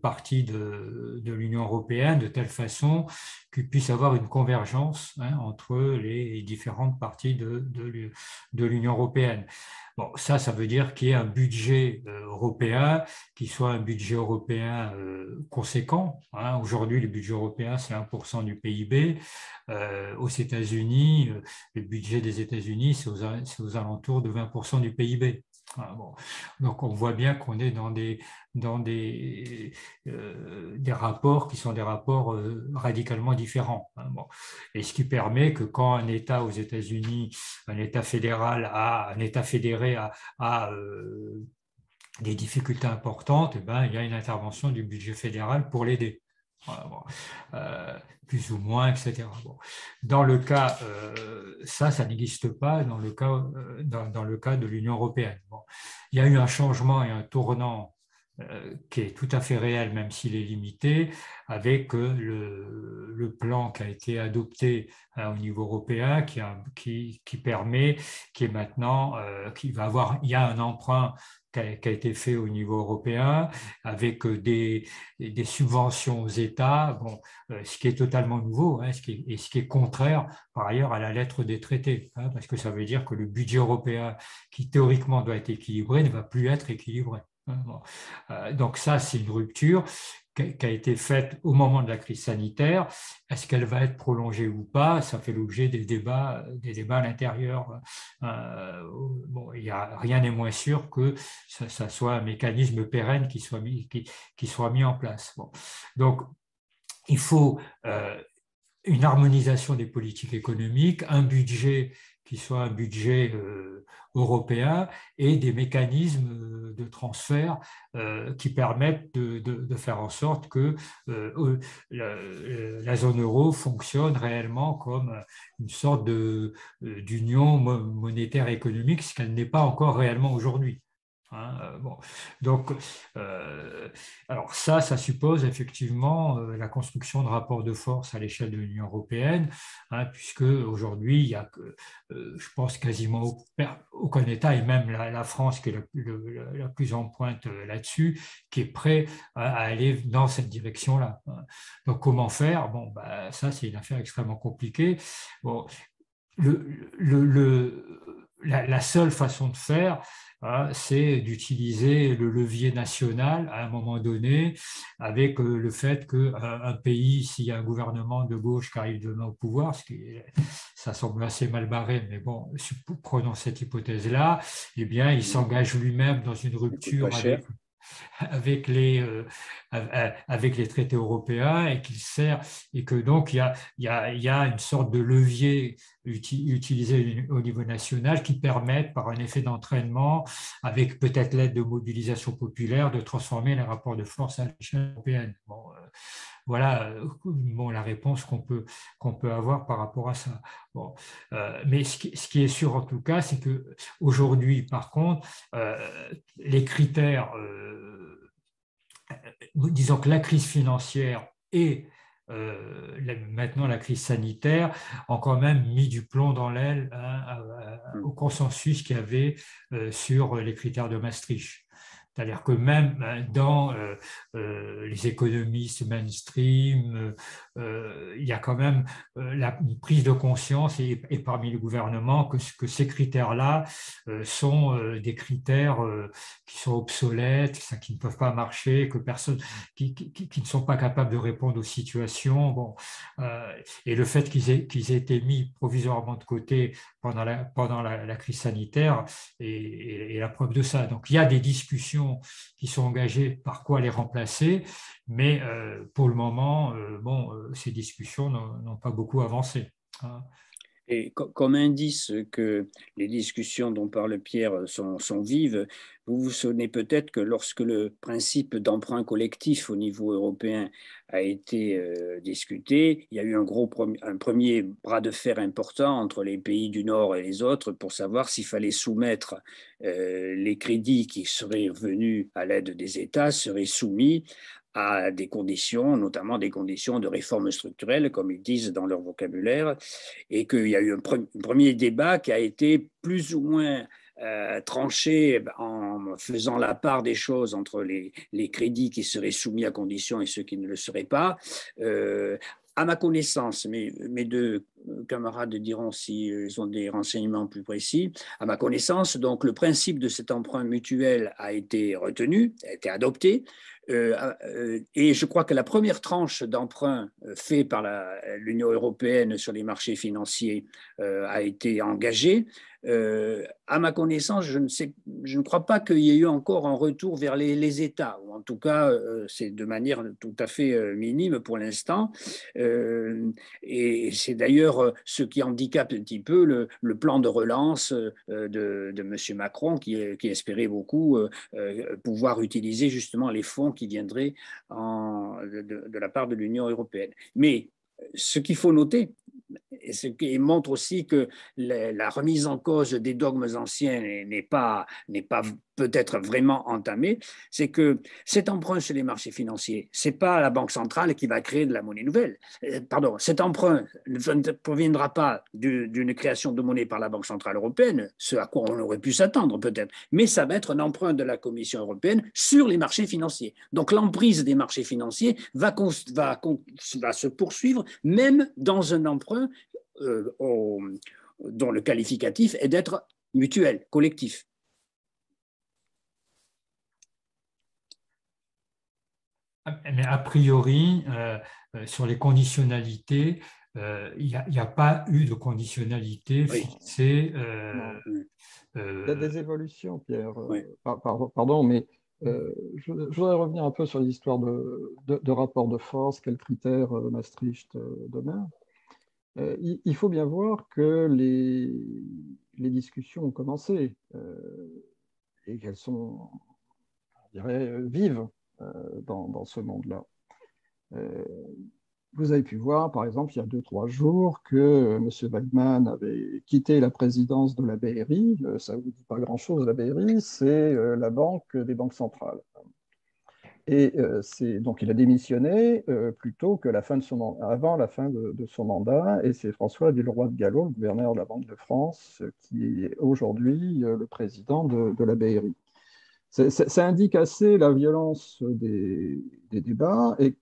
parties de l'Union européenne, de telle façon qu'il puisse y avoir une convergence entre les différentes parties de l'Union européenne. Bon, ça veut dire qu'il y ait un budget européen qui soit un budget européen conséquent. Aujourd'hui, le budget européen, c'est 1% du PIB. Aux États-Unis, le budget des États-Unis, c'est aux alentours de 20% du PIB. Bon. Donc, on voit bien qu'on est dans des rapports qui sont des rapports radicalement différents. Bon. Et ce qui permet que quand un État aux États-Unis, un État fédéré a des difficultés importantes, eh ben, il y a une intervention du budget fédéral pour l'aider. Bon. Plus ou moins, etc. Bon. Dans le cas, ça n'existe pas dans le cas de l'Union européenne. Bon. Il y a eu un changement et un tournant qui est tout à fait réel, même s'il est limité, avec le plan qui a été adopté au niveau européen, qui permet, qui est maintenant, il y a un emprunt qui a été fait au niveau européen avec des subventions aux États, bon, ce qui est totalement nouveau, ce qui est contraire par ailleurs à la lettre des traités, parce que ça veut dire que le budget européen qui théoriquement doit être équilibré ne va plus être équilibré. Bon. Donc ça, c'est une rupture qui a été faite au moment de la crise sanitaire. Est-ce qu'elle va être prolongée ou pas? Ça fait l'objet des débats à l'intérieur. Bon, rien n'est moins sûr que ça soit un mécanisme pérenne qui soit mis en place. Bon. Donc, il faut une harmonisation des politiques économiques, un budget qui soit un budget européen et des mécanismes de transfert qui permettent de faire en sorte que la zone euro fonctionne réellement comme une sorte d'union monétaire et économique, ce qu'elle n'est pas encore réellement aujourd'hui. Bon. Donc, alors ça suppose effectivement la construction de rapports de force à l'échelle de l'Union européenne, puisque aujourd'hui, il y a, je pense, quasiment aucun État, et même la France, qui est la plus en pointe là-dessus, qui est prêt à aller dans cette direction-là. Donc, comment faire? Bon, ça, c'est une affaire extrêmement compliquée. Bon, la seule façon de faire, c'est d'utiliser le levier national à un moment donné, avec le fait qu'un pays, s'il y a un gouvernement de gauche qui arrive demain au pouvoir, ça semble assez mal barré, mais bon, prenons cette hypothèse-là, eh bien, il s'engage lui-même dans une rupture avec les traités européens et que donc il y a une sorte de levier utilisés au niveau national qui permettent, par un effet d'entraînement, avec peut-être l'aide de mobilisation populaire, de transformer les rapports de force à l'échelle européenne. Bon, voilà bon, la réponse qu'on peut avoir par rapport à ça. Bon, mais ce qui est sûr en tout cas, c'est qu'aujourd'hui, par contre, les critères, disons que la crise financière et maintenant la crise sanitaire ont quand même mis du plomb dans l'aile au consensus qu'il y avait sur les critères de Maastricht. C'est-à-dire que même dans les économistes mainstream, il y a quand même une prise de conscience et parmi le gouvernement que ces critères-là sont des critères qui sont obsolètes, qui ne peuvent pas marcher, que personne, qui ne sont pas capables de répondre aux situations. Bon, et le fait qu'ils aient été mis provisoirement de côté pendant la crise sanitaire est la preuve de ça. Donc il y a des discussions qui sont engagées par quoi les remplacer, mais pour le moment, ces discussions n'ont pas beaucoup avancé. Hein. Et comme indice que les discussions dont parle Pierre sont vives, vous vous souvenez peut-être que lorsque le principe d'emprunt collectif au niveau européen a été discuté, il y a eu un premier bras de fer important entre les pays du Nord et les autres pour savoir s'il fallait soumettre les crédits qui seraient venus à l'aide des États, seraient soumis à des conditions, notamment des conditions de réforme structurelle, comme ils disent dans leur vocabulaire, et qu'il y a eu un premier débat qui a été plus ou moins tranché en faisant la part des choses entre les crédits qui seraient soumis à conditions et ceux qui ne le seraient pas. À ma connaissance, mes deux camarades diront s'ils ont des renseignements plus précis, à ma connaissance, donc le principe de cet emprunt mutuel a été retenu, a été adopté, et je crois que la première tranche d'emprunt fait par l'Union européenne sur les marchés financiers a été engagée. À ma connaissance, je ne crois pas qu'il y ait eu encore un retour vers les États, ou en tout cas, c'est de manière tout à fait minime pour l'instant. Et c'est d'ailleurs ce qui handicape un petit peu le plan de relance de M. Macron, qui espérait beaucoup pouvoir utiliser justement les fonds qui viendraient de la part de l'Union européenne. Mais ce qu'il faut noter, et ce qui montre aussi que la remise en cause des dogmes anciens n'est pas peut-être vraiment entamée, c'est que cet emprunt sur les marchés financiers, ce n'est pas la Banque centrale qui va créer de la monnaie nouvelle. Pardon, cet emprunt ne proviendra pas d'une création de monnaie par la Banque centrale européenne, ce à quoi on aurait pu s'attendre peut-être, mais ça va être un emprunt de la Commission européenne sur les marchés financiers. Donc l'emprise des marchés financiers va se poursuivre même dans un emprunt dont le qualificatif est d'être mutuel, collectif. Mais a priori, sur les conditionnalités, il n'y a pas eu de conditionnalité fixée. Il y a des évolutions, Pierre. Oui. Pardon, mais je voudrais revenir un peu sur l'histoire de rapport de force, quels critères Maastricht demeure. Il faut bien voir que les discussions ont commencé et qu'elles sont, je dirais, vives dans ce monde-là. Vous avez pu voir, par exemple, il y a 2-3 jours, que M. Waldman avait quitté la présidence de la BRI. Ça ne vous dit pas grand-chose, la BRI, c'est la banque des banques centrales. Et donc, il a démissionné plutôt que avant la fin de son mandat. Et c'est François Villeroy de Galhau, le gouverneur de la Banque de France, qui est aujourd'hui le président de la BRI. Ça indique assez la violence des débats et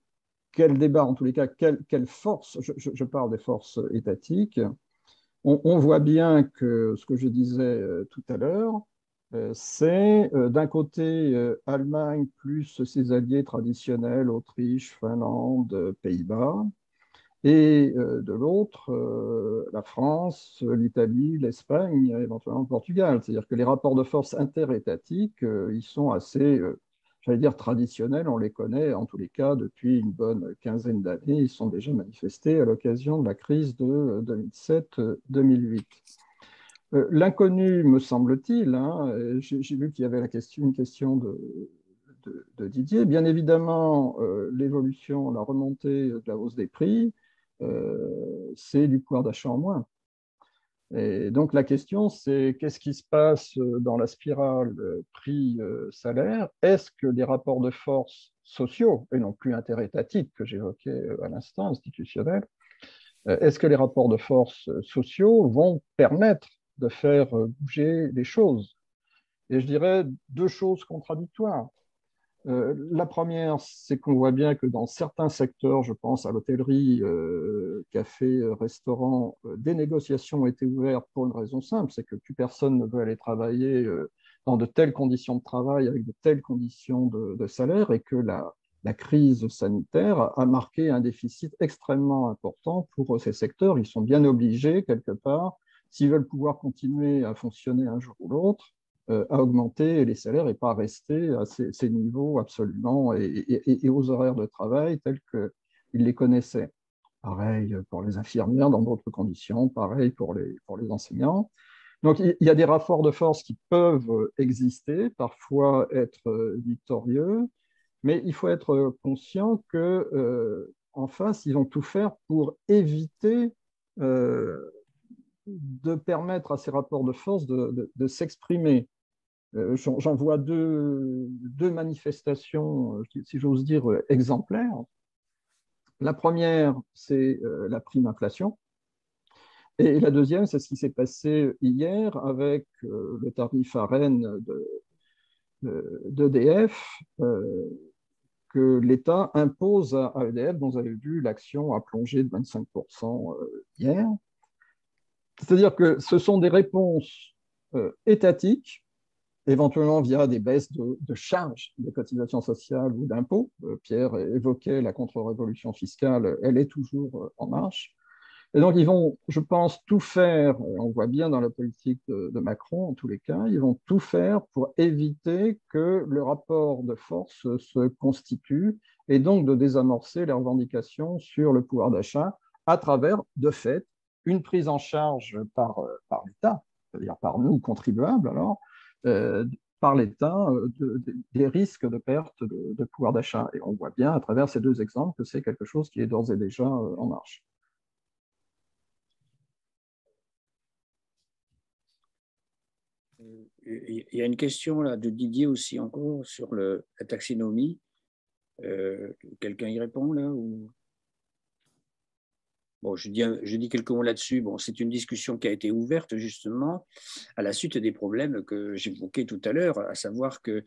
quel débat, en tous les cas, quelle force, je parle des forces étatiques. On voit bien que ce que je disais tout à l'heure, c'est d'un côté Allemagne plus ses alliés traditionnels, Autriche, Finlande, Pays-Bas, et de l'autre, la France, l'Italie, l'Espagne, éventuellement le Portugal. C'est-à-dire que les rapports de force interétatiques, ils sont assez, j'allais dire traditionnels, on les connaît en tous les cas depuis une bonne quinzaine d'années. Ils sont déjà manifestés à l'occasion de la crise de 2007-2008. L'inconnu, me semble-t-il, hein, j'ai vu qu'il y avait une question de Didier. Bien évidemment, l'évolution, la remontée de la hausse des prix, c'est du pouvoir d'achat en moins. Et donc la question, c'est qu'est-ce qui se passe dans la spirale prix-salaire? Est-ce que les rapports de force sociaux, et non plus interétatiques que j'évoquais à l'instant, institutionnels, est-ce que les rapports de force sociaux vont permettre de faire bouger les choses? Et je dirais deux choses contradictoires. La première, c'est qu'on voit bien que dans certains secteurs, je pense à l'hôtellerie, café, restaurant, des négociations ont été ouvertes pour une raison simple, c'est que plus personne ne veut aller travailler dans de telles conditions de travail, avec de telles conditions de salaire, et que la crise sanitaire a marqué un déficit extrêmement important pour ces secteurs. Ils sont bien obligés, quelque part, s'ils veulent pouvoir continuer à fonctionner un jour ou l'autre, à augmenter les salaires et pas rester à ces niveaux absolument et aux horaires de travail tels qu'ils les connaissaient. Pareil pour les infirmières dans d'autres conditions, pareil pour les enseignants. Donc il y a des rapports de force qui peuvent exister, parfois être victorieux, mais il faut être conscient qu'en face, ils vont tout faire pour éviter de permettre à ces rapports de force de s'exprimer. J'en vois deux manifestations, si j'ose dire, exemplaires. La première, c'est la prime inflation. Et la deuxième, c'est ce qui s'est passé hier avec le tarif ARENH d'EDF que l'État impose à EDF, dont vous avez vu l'action a plongé de 25% hier. C'est-à-dire que ce sont des réponses étatiques, éventuellement via des baisses de charges de cotisations sociales ou d'impôts. Pierre évoquait la contre-révolution fiscale, elle est toujours en marche. Et donc, ils vont, je pense, tout faire, on voit bien dans la politique de Macron, en tous les cas, ils vont tout faire pour éviter que le rapport de force se constitue et donc de désamorcer les revendications sur le pouvoir d'achat à travers, de fait, une prise en charge par l'État, c'est-à-dire par nous, contribuables, alors, par l'État, des risques de perte de pouvoir d'achat. Et on voit bien à travers ces deux exemples que c'est quelque chose qui est d'ores et déjà en marche. Il y a une question là de Didier aussi encore sur la taxinomie. Quelqu'un y répond là ou... Bon, je dis quelques mots là-dessus. Bon, c'est une discussion qui a été ouverte justement à la suite des problèmes que j'évoquais tout à l'heure, à savoir que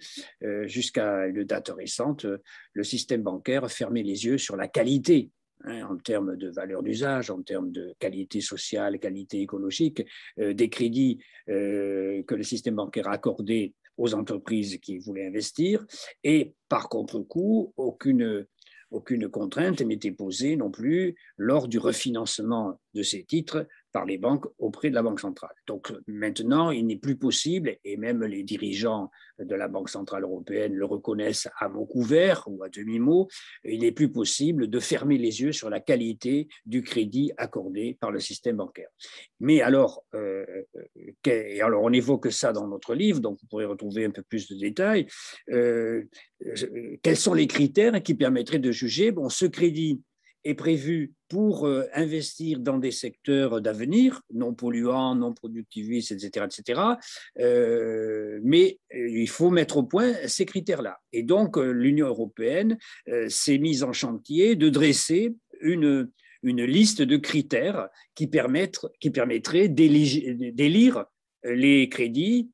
jusqu'à une date récente, le système bancaire fermait les yeux sur la qualité, hein, en termes de valeur d'usage, en termes de qualité sociale, qualité écologique, des crédits que le système bancaire accordait aux entreprises qui voulaient investir, et par contre-coup, aucune contrainte n'était posée non plus lors du refinancement de ces titres par les banques auprès de la Banque centrale. Donc maintenant, il n'est plus possible, et même les dirigeants de la Banque centrale européenne le reconnaissent à mot couvert ou à demi-mot, il n'est plus possible de fermer les yeux sur la qualité du crédit accordé par le système bancaire. Mais alors, alors on évoque ça dans notre livre, donc vous pourrez retrouver un peu plus de détails. Quels sont les critères qui permettraient de juger, bon, ce crédit est prévu pour investir dans des secteurs d'avenir, non polluants, non productivistes, etc., etc. Mais il faut mettre au point ces critères-là. Et donc, l'Union européenne s'est mise en chantier de dresser une liste de critères qui permettrait d'élire les crédits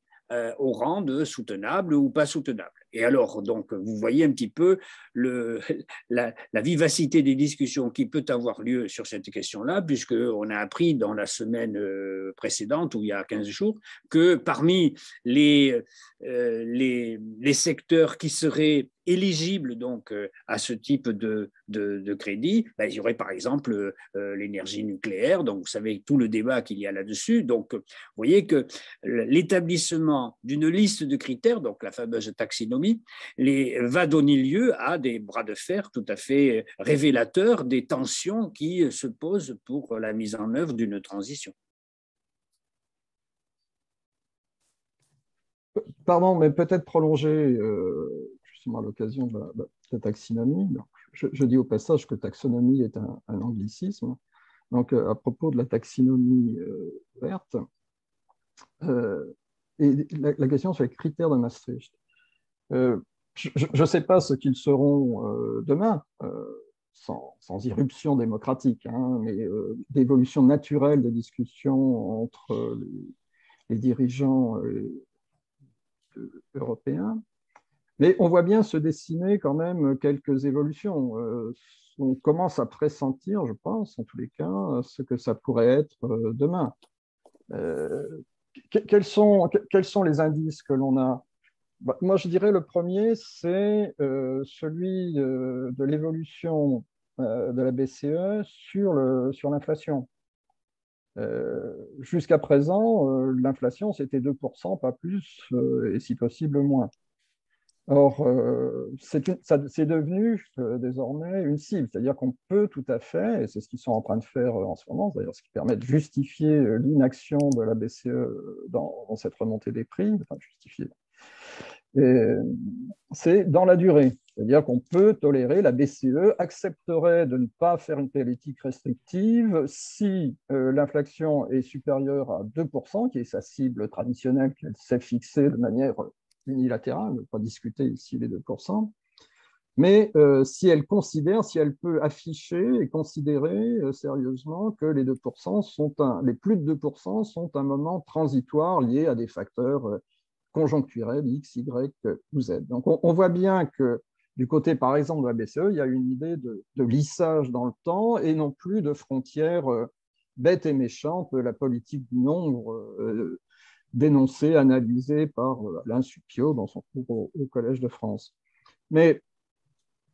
au rang de soutenable ou pas soutenable. Et alors, donc, vous voyez un petit peu la vivacité des discussions qui peut avoir lieu sur cette question-là, puisqu'on a appris dans la semaine précédente, ou il y a 15 jours, que parmi les secteurs qui seraient éligibles donc à ce type de crédit, ben, il y aurait par exemple l'énergie nucléaire, donc vous savez tout le débat qu'il y a là-dessus. Donc, vous voyez que l'établissement d'une liste de critères, donc la fameuse taxinomie, économie, va donner lieu à des bras de fer tout à fait révélateurs des tensions qui se posent pour la mise en œuvre d'une transition. Pardon, mais peut-être prolonger justement à l'occasion de la taxonomie. Je dis au passage que taxonomie est un anglicisme. Donc, à propos de la taxonomie verte, et la question sur les critères de Maastricht. Je ne sais pas ce qu'ils seront demain, sans irruption démocratique, hein, mais d'évolution naturelle des discussions entre les dirigeants européens. Mais on voit bien se dessiner quand même quelques évolutions. On commence à pressentir, je pense, en tous les cas, ce que ça pourrait être demain. Quels sont les indices que l'on a? Moi, je dirais le premier, c'est celui de l'évolution de la BCE sur l'inflation. Jusqu'à présent, l'inflation, c'était 2%, pas plus, et si possible moins. Or, c'est devenu désormais une cible, c'est-à-dire qu'on peut tout à fait, et c'est ce qu'ils sont en train de faire en ce moment, d'ailleurs ce qui permet de justifier l'inaction de la BCE dans cette remontée des prix, enfin justifier, c'est dans la durée, c'est-à-dire qu'on peut tolérer, la BCE accepterait de ne pas faire une politique restrictive si l'inflation est supérieure à 2%, qui est sa cible traditionnelle qu'elle s'est fixée de manière unilatérale, on ne va pas discuter ici les 2%, mais si elle peut afficher et considérer sérieusement que les 2% les plus de 2% sont un moment transitoire lié à des facteurs conjoncturels X, Y ou Z. Donc on voit bien que du côté, par exemple, de la BCE, il y a une idée de lissage dans le temps et non plus de frontières bêtes et méchantes de la politique du nombre dénoncé, analysé par Alain Supiot dans son cours au Collège de France. Mais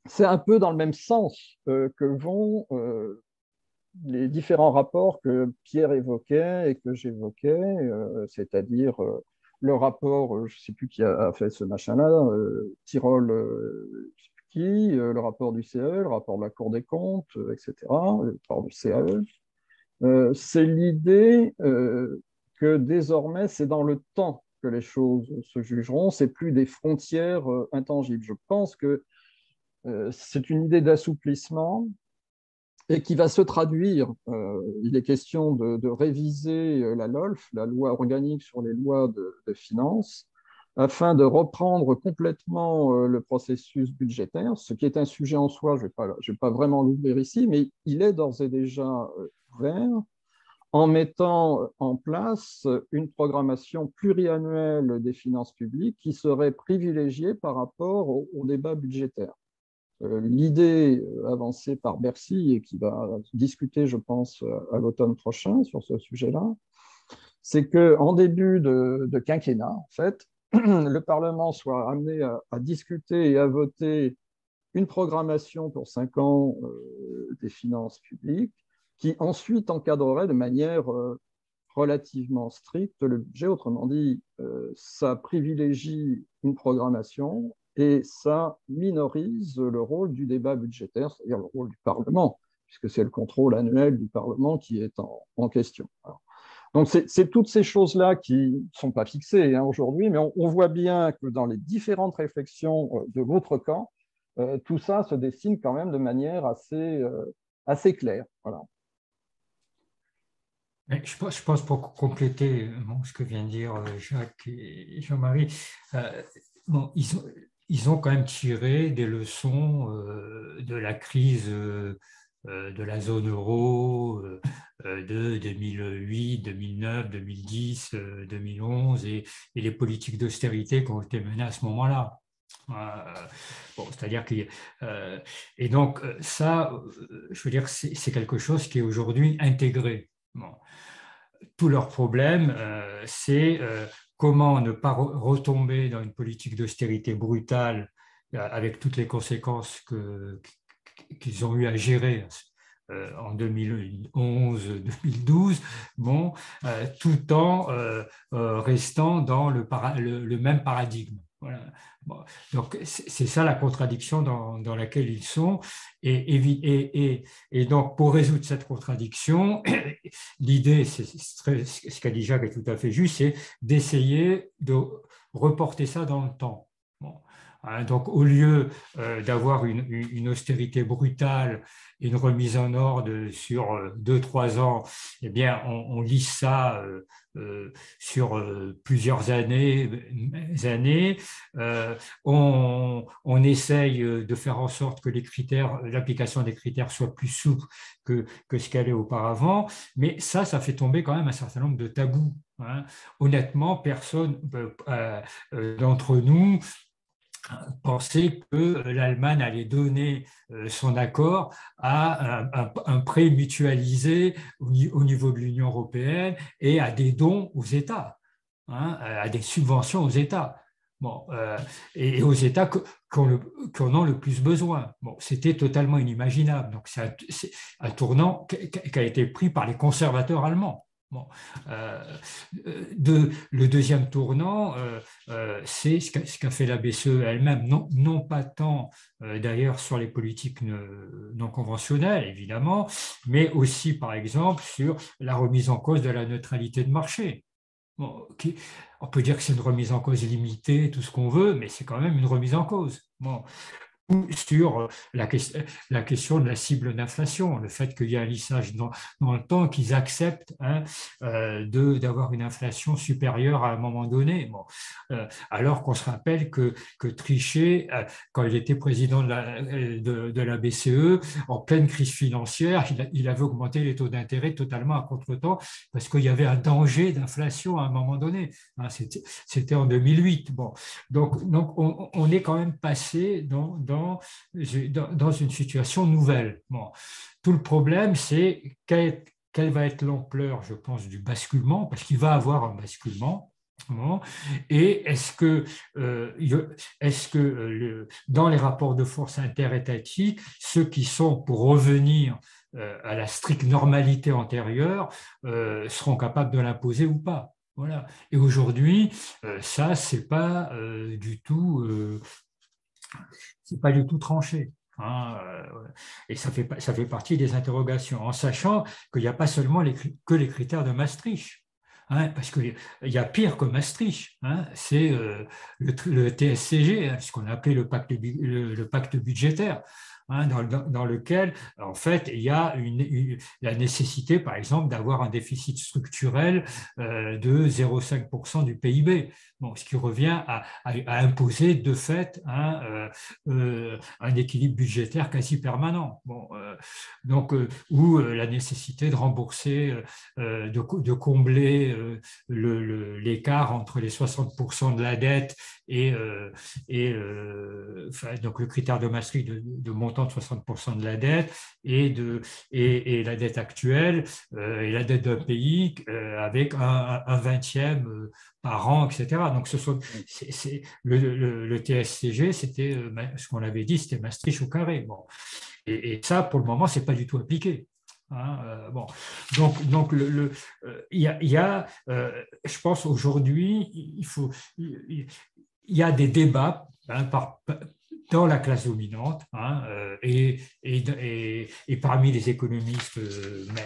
c'est un peu dans le même sens que vont les différents rapports que Pierre évoquait et que j'évoquais, c'est-à-dire le rapport, je ne sais plus qui a fait ce machin-là, Tirole, je ne sais plus qui, le rapport du CE, le rapport de la Cour des comptes, etc., le rapport du CAE. C'est l'idée que désormais, c'est dans le temps que les choses se jugeront, c'est plus des frontières intangibles. Je pense que c'est une idée d'assouplissement et qui va se traduire. Il est question de réviser la LOLF, la loi organique sur les lois de finances, afin de reprendre complètement le processus budgétaire, ce qui est un sujet en soi, je ne vais pas vraiment l'ouvrir ici, mais il est d'ores et déjà ouvert, en mettant en place une programmation pluriannuelle des finances publiques qui serait privilégiée par rapport au débat budgétaire. L'idée avancée par Bercy et qui va discuter, je pense, à l'automne prochain sur ce sujet-là, c'est qu'en début de quinquennat, en fait, le Parlement soit amené à discuter et à voter une programmation pour 5 ans des finances publiques qui ensuite encadrerait de manière relativement stricte le budget. Autrement dit, ça privilégie une programmation et ça minorise le rôle du débat budgétaire, c'est-à-dire le rôle du Parlement, puisque c'est le contrôle annuel du Parlement qui est en question. Alors, donc, c'est toutes ces choses-là qui ne sont pas fixées aujourd'hui, mais on voit bien que dans les différentes réflexions de l'autre camp, tout ça se dessine quand même de manière assez claire. Voilà. Je pense pour compléter ce que vient de dire Jacques et Jean-Marie, bon, ils ont quand même tiré des leçons de la crise de la zone euro de 2008, 2009, 2010, 2011 et les politiques d'austérité qui ont été menées à ce moment-là. Bon, c'est-à-dire que et donc ça, je veux dire, c'est quelque chose qui est aujourd'hui intégré. Bon. Tout leur problème, c'est comment ne pas retomber dans une politique d'austérité brutale avec toutes les conséquences qu'ils ont eu à gérer en 2011-2012, bon, tout en restant dans le même paradigme. Voilà. Bon, donc, c'est ça la contradiction dans laquelle ils sont. Et donc, pour résoudre cette contradiction, l'idée, ce qu'a dit Jacques est tout à fait juste, c'est d'essayer de reporter ça dans le temps. Bon. Donc, au lieu d'avoir une austérité brutale, une remise en ordre sur 2-3 ans, eh bien, on lisse ça sur plusieurs années. On essaye de faire en sorte que l'application des critères soit plus souple que ce qu'elle est auparavant, mais ça fait tomber quand même un certain nombre de tabous. Honnêtement, personne d'entre nous pensait que l'Allemagne allait donner son accord à un prêt mutualisé au niveau de l'Union européenne et à des dons aux États, à des subventions aux États. Bon, et aux États qui en ont le plus besoin. Bon, c'était totalement inimaginable. Donc, c'est un tournant qui a été pris par les conservateurs allemands. Bon, le deuxième tournant, c'est ce qu'a fait la BCE elle-même, non pas tant d'ailleurs sur les politiques non conventionnelles, évidemment, mais aussi, par exemple, sur la remise en cause de la neutralité de marché. Bon, on peut dire que c'est une remise en cause limitée, tout ce qu'on veut, mais c'est quand même une remise en cause. Bon. Ou sur la question de la cible d'inflation, le fait qu'il y a un lissage dans le temps, qu'ils acceptent d'avoir une inflation supérieure à un moment donné. Bon, alors qu'on se rappelle que Trichet, quand il était président de la BCE, en pleine crise financière, il avait augmenté les taux d'intérêt totalement à contre-temps parce qu'il y avait un danger d'inflation à un moment donné. C'était en 2008. Bon, donc on est quand même passé dans une situation nouvelle. Bon. Tout le problème, c'est quelle va être l'ampleur, je pense, du basculement, parce qu'il va y avoir un basculement. Bon. Et est-ce que dans les rapports de force interétatiques, ceux qui sont pour revenir à la stricte normalité antérieure seront capables de l'imposer ou pas? Voilà. Et aujourd'hui, ça, c'est pas du tout tranché. Et ça fait partie des interrogations, en sachant qu'il n'y a pas seulement que les critères de Maastricht. Parce qu'il y a pire que Maastricht, c'est le TSCG, ce qu'on appelait le pacte budgétaire. Dans lequel, en fait, il y a la nécessité, par exemple, d'avoir un déficit structurel de 0,5% du PIB, bon, ce qui revient à imposer de fait un équilibre budgétaire quasi permanent. Bon, ou la nécessité de rembourser, de combler l'écart entre les 60% de la dette et donc le critère de Maastricht de montant de 60% de la dette et la dette actuelle et la dette d'un pays avec un vingtième par an, etc. Donc, le TSCG, c'était ce qu'on avait dit, c'était Maastricht au carré. Bon. Et ça, pour le moment, c'est pas du tout appliqué. Bon. Donc il y a je pense aujourd'hui, il y a des débats dans la classe dominante et parmi les économistes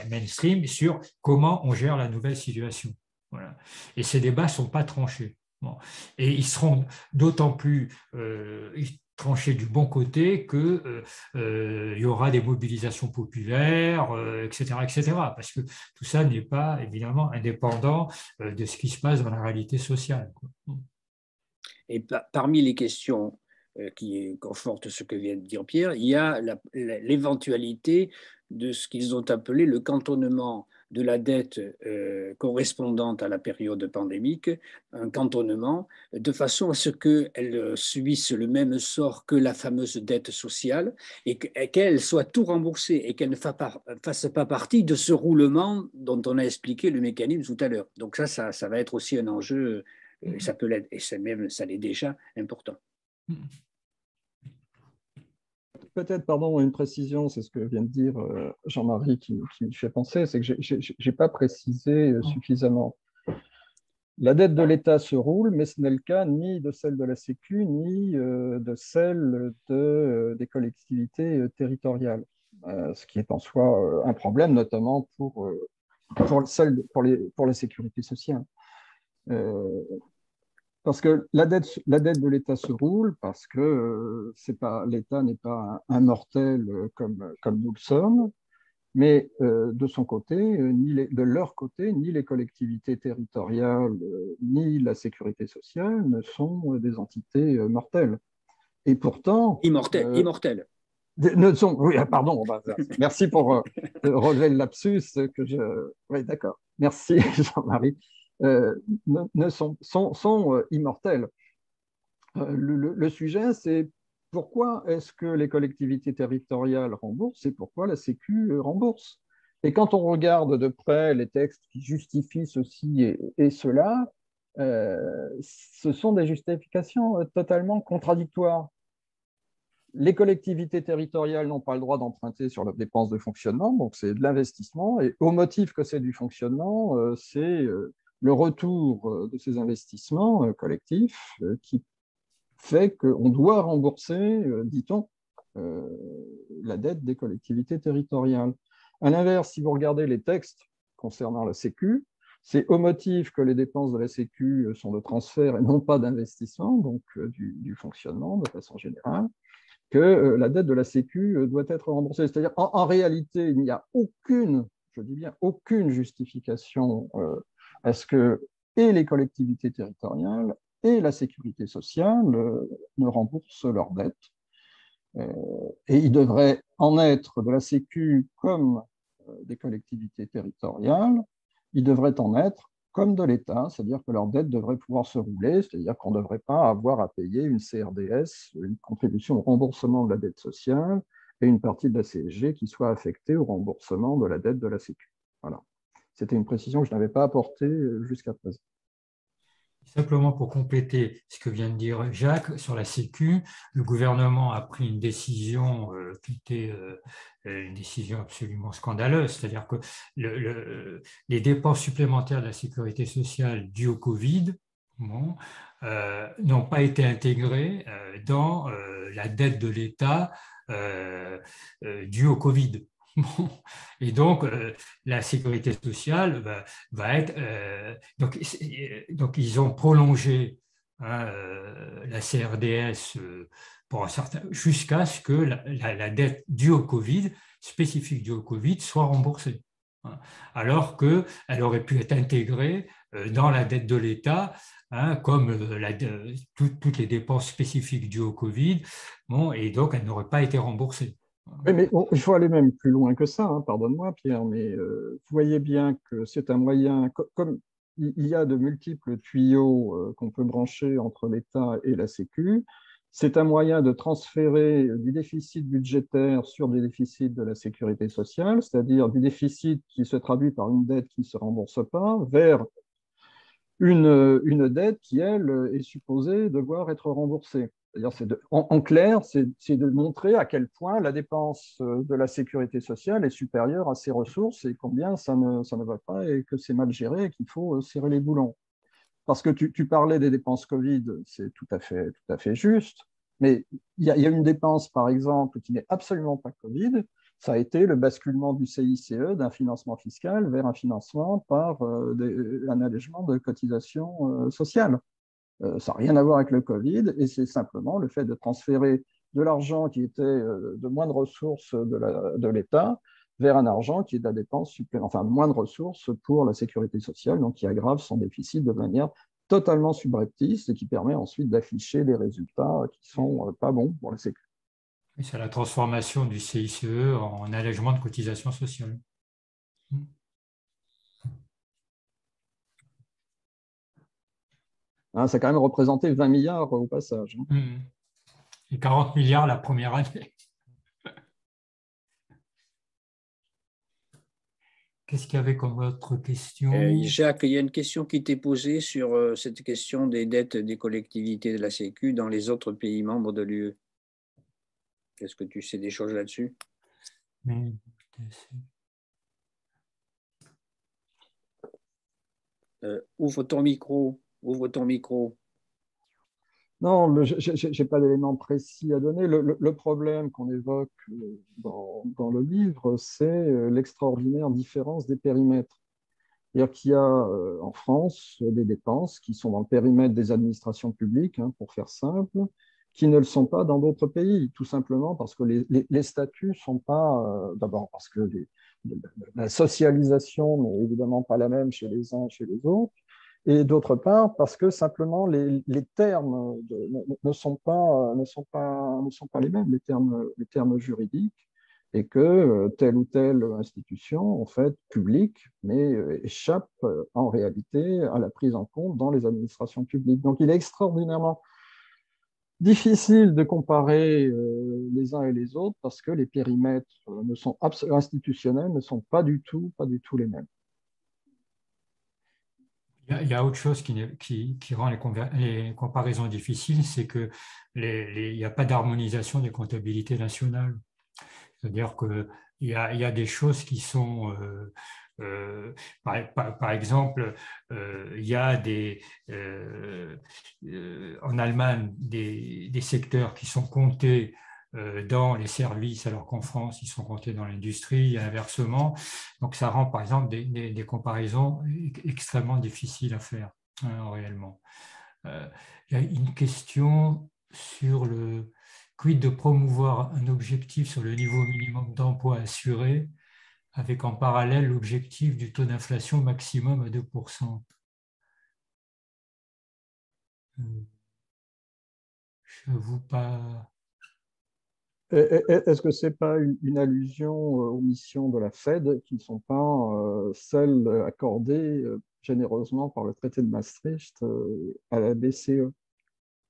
mainstream sur comment on gère la nouvelle situation. Voilà. Et ces débats ne sont pas tranchés. Bon. Et ils seront d'autant plus tranchés du bon côté qu'il y aura des mobilisations populaires, etc., etc. Parce que tout ça n'est pas évidemment indépendant de ce qui se passe dans la réalité sociale. Et parmi les questions qui confortent ce que vient de dire Pierre, il y a l'éventualité de ce qu'ils ont appelé le cantonnement de la dette correspondante à la période pandémique, un cantonnement, de façon à ce qu'elle subisse le même sort que la fameuse dette sociale et qu'elle soit tout remboursée et qu'elle ne fasse pas partie de ce roulement dont on a expliqué le mécanisme tout à l'heure. Donc ça va être aussi un enjeu, ça peut l'être, et ça l'est déjà important. Peut-être, pardon, une précision, c'est ce que vient de dire Jean-Marie qui me fait penser, c'est que je n'ai pas précisé suffisamment. La dette de l'État se roule, mais ce n'est le cas ni de celle de la Sécu, ni de celle des collectivités territoriales, ce qui est en soi un problème, notamment pour la sécurité sociale. Parce que la dette de l'État se roule, parce que l'État n'est pas un mortel comme nous le sommes, mais de son côté, de leur côté, ni les collectivités territoriales, ni la sécurité sociale ne sont des entités mortelles. Et pourtant, Immortel. ne sont, oui, pardon, merci pour relever le lapsus que je. Oui, d'accord. Merci, Jean-Marie. Sont immortels. Le sujet, c'est pourquoi est-ce que les collectivités territoriales remboursent et pourquoi la Sécu rembourse. Et quand on regarde de près les textes qui justifient ceci et cela, ce sont des justifications totalement contradictoires. Les collectivités territoriales n'ont pas le droit d'emprunter sur la dépense de fonctionnement, donc c'est de l'investissement, et au motif que c'est du fonctionnement, c'est le retour de ces investissements collectifs qui fait qu'on doit rembourser, dit-on, la dette des collectivités territoriales. À l'inverse, si vous regardez les textes concernant la Sécu, c'est au motif que les dépenses de la Sécu sont de transfert et non pas d'investissement, donc du fonctionnement de façon générale, que la dette de la Sécu doit être remboursée. C'est-à-dire, en réalité, il n'y a aucune, je dis bien aucune justification à ce que et les collectivités territoriales et la sécurité sociale ne remboursent leurs dettes. Et il devrait en être de la Sécu comme des collectivités territoriales, il devrait en être comme de l'État, c'est-à-dire que leurs dettes devraient pouvoir se rouler, c'est-à-dire qu'on ne devrait pas avoir à payer une CRDS, une contribution au remboursement de la dette sociale, et une partie de la CSG qui soit affectée au remboursement de la dette de la Sécu. Voilà. C'était une précision que je n'avais pas apportée jusqu'à présent. Simplement pour compléter ce que vient de dire Jacques sur la Sécu, le gouvernement a pris une décision qui était une décision absolument scandaleuse, c'est-à-dire que les dépenses supplémentaires de la sécurité sociale dues au Covid n'ont pas été intégrées dans la dette de l'État due au Covid. Bon. Et donc, la sécurité sociale va être. Donc, ils ont prolongé la CRDS pour un certain, jusqu'à ce que la dette due au Covid, spécifique due au Covid, soit remboursée. Hein, alors qu'elle aurait pu être intégrée dans la dette de l'État, comme toutes les dépenses spécifiques dues au Covid, bon, et donc elle n'aurait pas été remboursée. Oui, mais il faut aller même plus loin que ça, hein, pardonne-moi Pierre, mais vous voyez bien que c'est un moyen, comme il y a de multiples tuyaux qu'on peut brancher entre l'État et la Sécu, c'est un moyen de transférer du déficit budgétaire sur des déficits de la sécurité sociale, c'est-à-dire du déficit qui se traduit par une dette qui ne se rembourse pas, vers une dette qui, elle, est supposée devoir être remboursée. C'est-à-dire, en clair, c'est de montrer à quel point la dépense de la sécurité sociale est supérieure à ses ressources et combien ça ne va pas et que c'est mal géré et qu'il faut serrer les boulons. Parce que tu parlais des dépenses Covid, c'est tout à fait juste, mais il y a une dépense, par exemple, qui n'est absolument pas Covid, ça a été le basculement du CICE d'un financement fiscal vers un financement par un allègement de cotisations sociales. Ça n'a rien à voir avec le Covid et c'est simplement le fait de transférer de l'argent qui était de moins de ressources de l'État vers un argent qui est de la dépense supplémentaire, enfin moins de ressources pour la sécurité sociale, donc qui aggrave son déficit de manière totalement subreptice et qui permet ensuite d'afficher des résultats qui ne sont pas bons pour la sécurité. C'est la transformation du CICE en allègement de cotisation sociale. Hein, ça a quand même représenté 20 milliards au passage. Et 40 milliards la première année. Qu'est-ce qu'il y avait comme autre question? Jacques, il y a une question qui t'est posée sur cette question des dettes des collectivités de la Sécu dans les autres pays membres de l'UE. Est-ce que tu sais des choses là-dessus? Ouvre ton micro. Ouvre ton micro. Non, je n'ai pas d'éléments précis à donner. Le problème qu'on évoque dans le livre, c'est l'extraordinaire différence des périmètres. C'est-à-dire qu'il y a en France des dépenses qui sont dans le périmètre des administrations publiques, hein, pour faire simple, qui ne le sont pas dans d'autres pays, tout simplement parce que les statuts ne sont pas, d'abord parce que la socialisation n'est évidemment pas la même chez les uns et chez les autres, et d'autre part parce que simplement les termes ne sont pas, ne sont pas les mêmes, les termes juridiques, et que telle ou telle institution, en fait, publique, mais échappe en réalité à la prise en compte dans les administrations publiques. Donc, il est extraordinairement difficile de comparer les uns et les autres parce que les périmètres institutionnels ne sont pas du tout les mêmes. Il y a autre chose qui rend les comparaisons difficiles, c'est qu'il n'y a pas d'harmonisation des comptabilités nationales. C'est-à-dire qu'il y a des choses qui sont, par exemple, il y a en Allemagne des secteurs qui sont comptés dans les services, alors qu'en France, ils sont comptés dans l'industrie et inversement. Donc, ça rend, par exemple, des comparaisons extrêmement difficiles à faire, hein, réellement. Il y a une question sur le quid de promouvoir un objectif sur le niveau minimum d'emploi assuré avec en parallèle l'objectif du taux d'inflation maximum à 2%. Je vous pas. Est-ce que ce n'est pas une allusion aux missions de la Fed qui ne sont pas celles accordées généreusement par le traité de Maastricht à la BCE?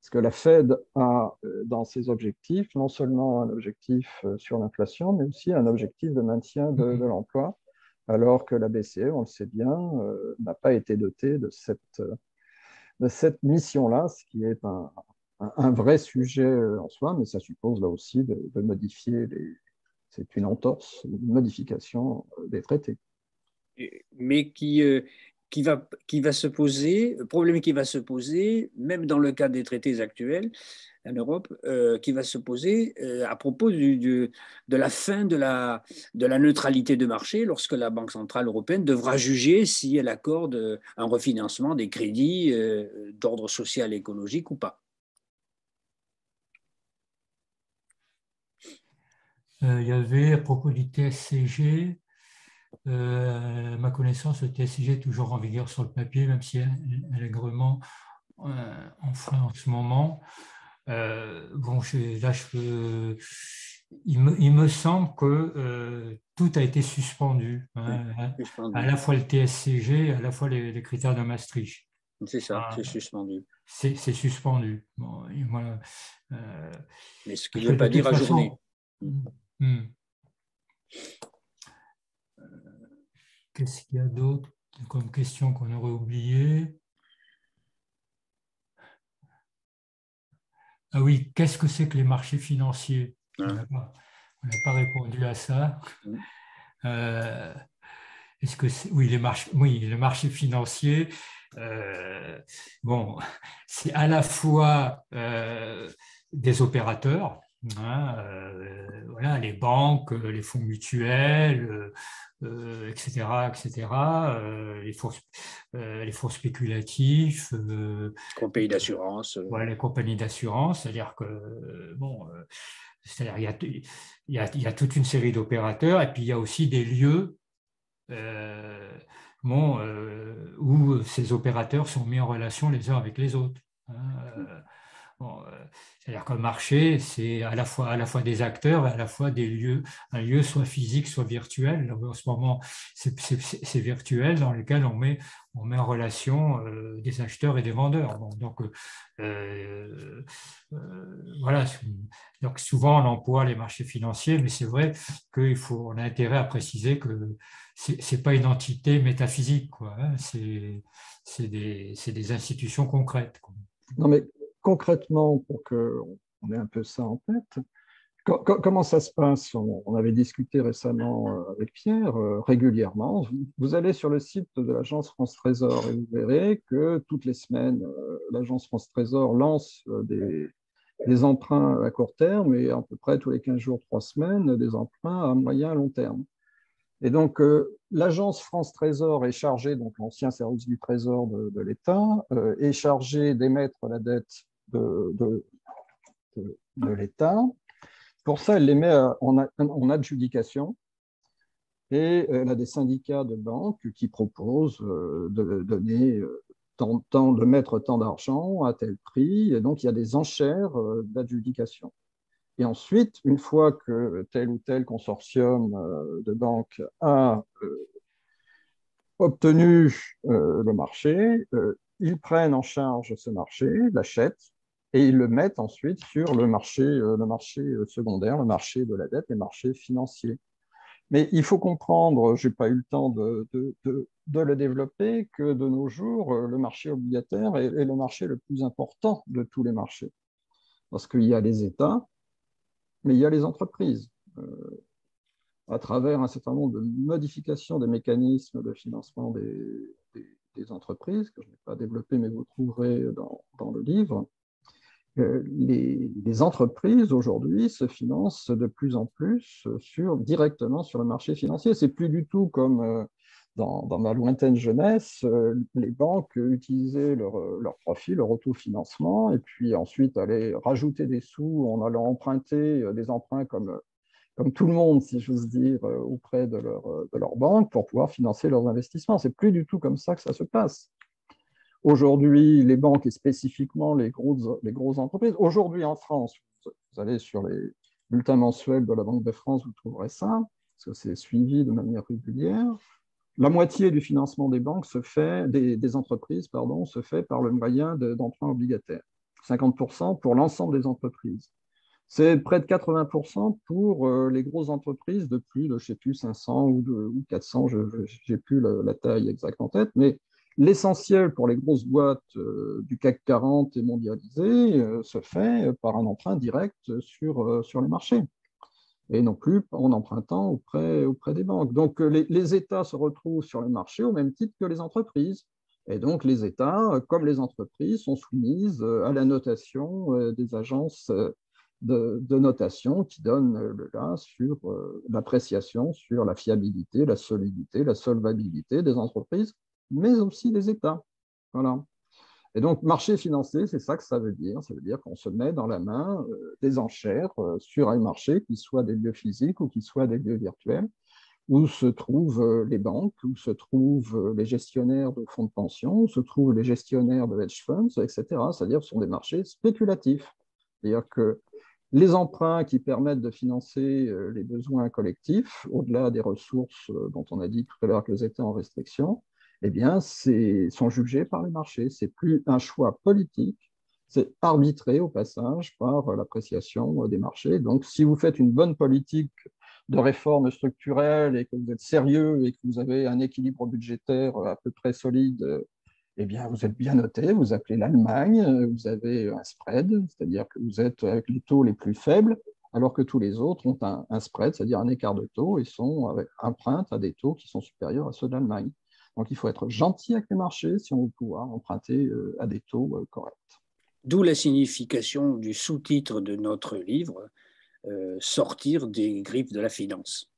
Parce que la Fed a dans ses objectifs non seulement un objectif sur l'inflation, mais aussi un objectif de maintien de l'emploi, alors que la BCE, on le sait bien, n'a pas été dotée de cette mission-là, ce qui est un vrai sujet en soi, mais ça suppose là aussi de modifier c'est une entorse, une modification des traités. Mais qui va se poser, le problème qui va se poser, même dans le cadre des traités actuels en Europe, qui va se poser à propos de la fin de la neutralité de marché lorsque la Banque centrale européenne devra juger si elle accorde un refinancement des crédits d'ordre social et écologique ou pas. Il y avait à propos du TSCG, ma connaissance, le TSCG est toujours en vigueur sur le papier, même si elle est allègrement enfreint en ce moment. Bon, il me semble que tout a été suspendu, hein, Suspendu. à la fois le TSCG, à la fois les critères de Maastricht. C'est ça, c'est suspendu. C'est suspendu. Bon, et moi, mais ce qui ne veut pas dire ajourné. Qu'est-ce qu'il y a d'autre comme question qu'on aurait oublié? Ah oui, qu'est-ce que c'est que les marchés financiers? On n'a pas répondu à ça. Est-ce que oui, les marchés financiers, bon, c'est à la fois des opérateurs, hein, voilà, les banques, les fonds mutuels, etc., les fonds spéculatifs, compagnies d'assurance. Voilà, les compagnies d'assurance, c'est-à-dire que bon, c'est-à-dire il y a toute une série d'opérateurs et puis il y a aussi des lieux où ces opérateurs sont mis en relation les uns avec les autres. Hein, bon, c'est-à-dire qu'un marché, c'est à la fois des acteurs et à la fois des lieux, un lieu soit physique, soit virtuel. En ce moment, c'est virtuel dans lequel on met en relation des acheteurs et des vendeurs. Bon, donc, voilà. Donc, souvent, on emploie les marchés financiers, mais c'est vrai qu'on a intérêt à préciser que ce n'est pas une entité métaphysique, quoi, hein, c'est des institutions concrètes, quoi. Non, mais concrètement, pour qu'on ait un peu ça en tête, Comment ça se passe? On avait discuté récemment avec Pierre régulièrement. Vous allez sur le site de l'agence France Trésor et vous verrez que toutes les semaines, l'agence France Trésor lance des emprunts à court terme et à peu près tous les 15 jours, 3 semaines, des emprunts à moyen et long terme. Et donc, l'agence France Trésor est chargée, donc l'ancien service du Trésor de l'État, est chargée d'émettre la dette de l'État. Pour ça, elle les met en adjudication et elle a des syndicats de banques qui proposent de donner de mettre tant d'argent à tel prix. Et donc, il y a des enchères d'adjudication. Et ensuite, une fois que tel ou tel consortium de banques a obtenu le marché, ils prennent en charge ce marché, l'achètent, et ils le mettent ensuite sur le marché secondaire, le marché de la dette, les marchés financiers. Mais il faut comprendre, je n'ai pas eu le temps de le développer, que de nos jours, le marché obligataire est le marché le plus important de tous les marchés. Parce qu'il y a les États, mais il y a les entreprises. À travers un certain nombre de modifications des mécanismes de financement des entreprises, que je n'ai pas développé, mais vous trouverez dans le livre, les entreprises aujourd'hui se financent de plus en plus directement sur le marché financier. C'est plus du tout comme dans ma lointaine jeunesse, les banques utilisaient leur profit, leur autofinancement, et puis ensuite allaient rajouter des sous en allant emprunter des emprunts comme tout le monde, si j'ose dire, auprès de leur banque pour pouvoir financer leurs investissements. C'est plus du tout comme ça que ça se passe. Aujourd'hui, les banques et spécifiquement les grosses entreprises, aujourd'hui en France, vous allez sur les bulletins mensuels de la Banque de France, vous trouverez ça, parce que c'est suivi de manière régulière. La moitié du financement des banques des entreprises, se fait par le moyen d'emprunts obligataires. 50% pour l'ensemble des entreprises. C'est près de 80% pour les grosses entreprises de plus de, je ne sais plus, 500 ou 400, je n'ai plus la taille exacte en tête, mais l'essentiel pour les grosses boîtes du CAC 40 et mondialisées se fait par un emprunt direct sur les marchés, et non plus en empruntant auprès des banques. Donc les États se retrouvent sur les marchés au même titre que les entreprises. Et donc les États, comme les entreprises, sont soumises à la notation des agences de notation qui donnent le là sur l'appréciation sur la fiabilité, la solidité, la solvabilité des entreprises, mais aussi des États. Voilà. Et donc, marché financier, c'est ça que ça veut dire. Ça veut dire qu'on se met dans la main des enchères sur un marché, qui soit des lieux physiques ou qui soit des lieux virtuels, où se trouvent les banques, où se trouvent les gestionnaires de fonds de pension, où se trouvent les gestionnaires de hedge funds, etc. C'est-à-dire que ce sont des marchés spéculatifs. C'est-à-dire que les emprunts qui permettent de financer les besoins collectifs, au-delà des ressources dont on a dit tout à l'heure qu'elles étaient en restriction, eh bien, sont jugés par les marchés. Ce n'est plus un choix politique, c'est arbitré au passage par l'appréciation des marchés. Donc, si vous faites une bonne politique de réforme structurelle et que vous êtes sérieux et que vous avez un équilibre budgétaire à peu près solide, eh bien, vous êtes bien noté, vous appelez l'Allemagne, vous avez un spread, c'est-à-dire que vous êtes avec les taux les plus faibles, alors que tous les autres ont un spread, c'est-à-dire un écart de taux, et empruntent à des taux qui sont supérieurs à ceux de l'Allemagne. Donc, il faut être gentil avec les marchés si on veut pouvoir emprunter à des taux corrects. D'où la signification du sous-titre de notre livre, Sortir des griffes de la finance.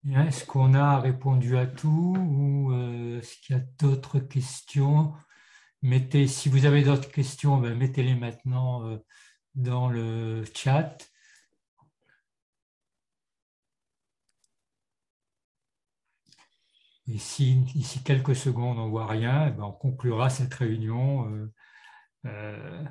Est-ce qu'on a répondu à tout ou est-ce qu'il y a d'autres questions? Si vous avez d'autres questions, mettez-les maintenant dans le chat. Et si d'ici quelques secondes on ne voit rien, on conclura cette réunion. Je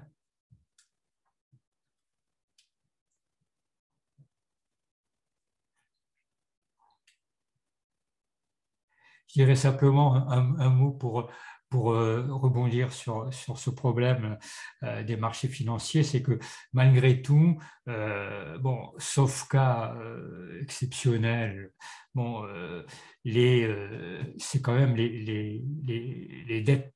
dirais simplement un mot pour rebondir sur ce problème des marchés financiers, c'est que malgré tout, bon, sauf cas exceptionnel, bon, c'est quand même les dettes,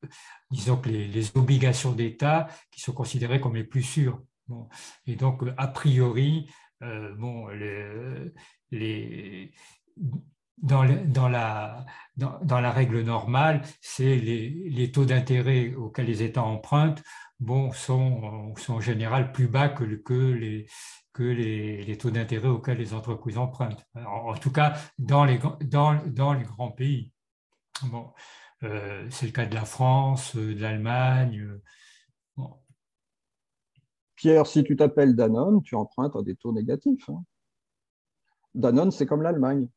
disons que les obligations d'État qui sont considérées comme les plus sûres. Bon, et donc, a priori, bon, les, dans la règle normale, c'est les taux d'intérêt auxquels les États empruntent, bon, sont en général plus bas que les taux d'intérêt auxquels les entreprises empruntent. En tout cas, dans les grands pays. Bon, c'est le cas de la France, de l'Allemagne. Bon. Pierre, si tu t'appelles Danone, tu empruntes à des taux négatifs. Hein. Danone, c'est comme l'Allemagne.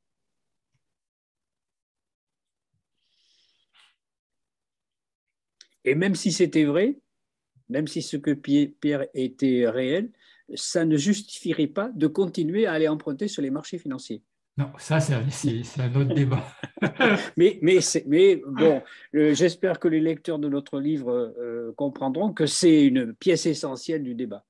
Et même si c'était vrai, même si ce que Pierre était réel, ça ne justifierait pas de continuer à aller emprunter sur les marchés financiers. Non, ça, c'est un autre débat. mais bon, j'espère que les lecteurs de notre livre comprendront que c'est une pièce essentielle du débat.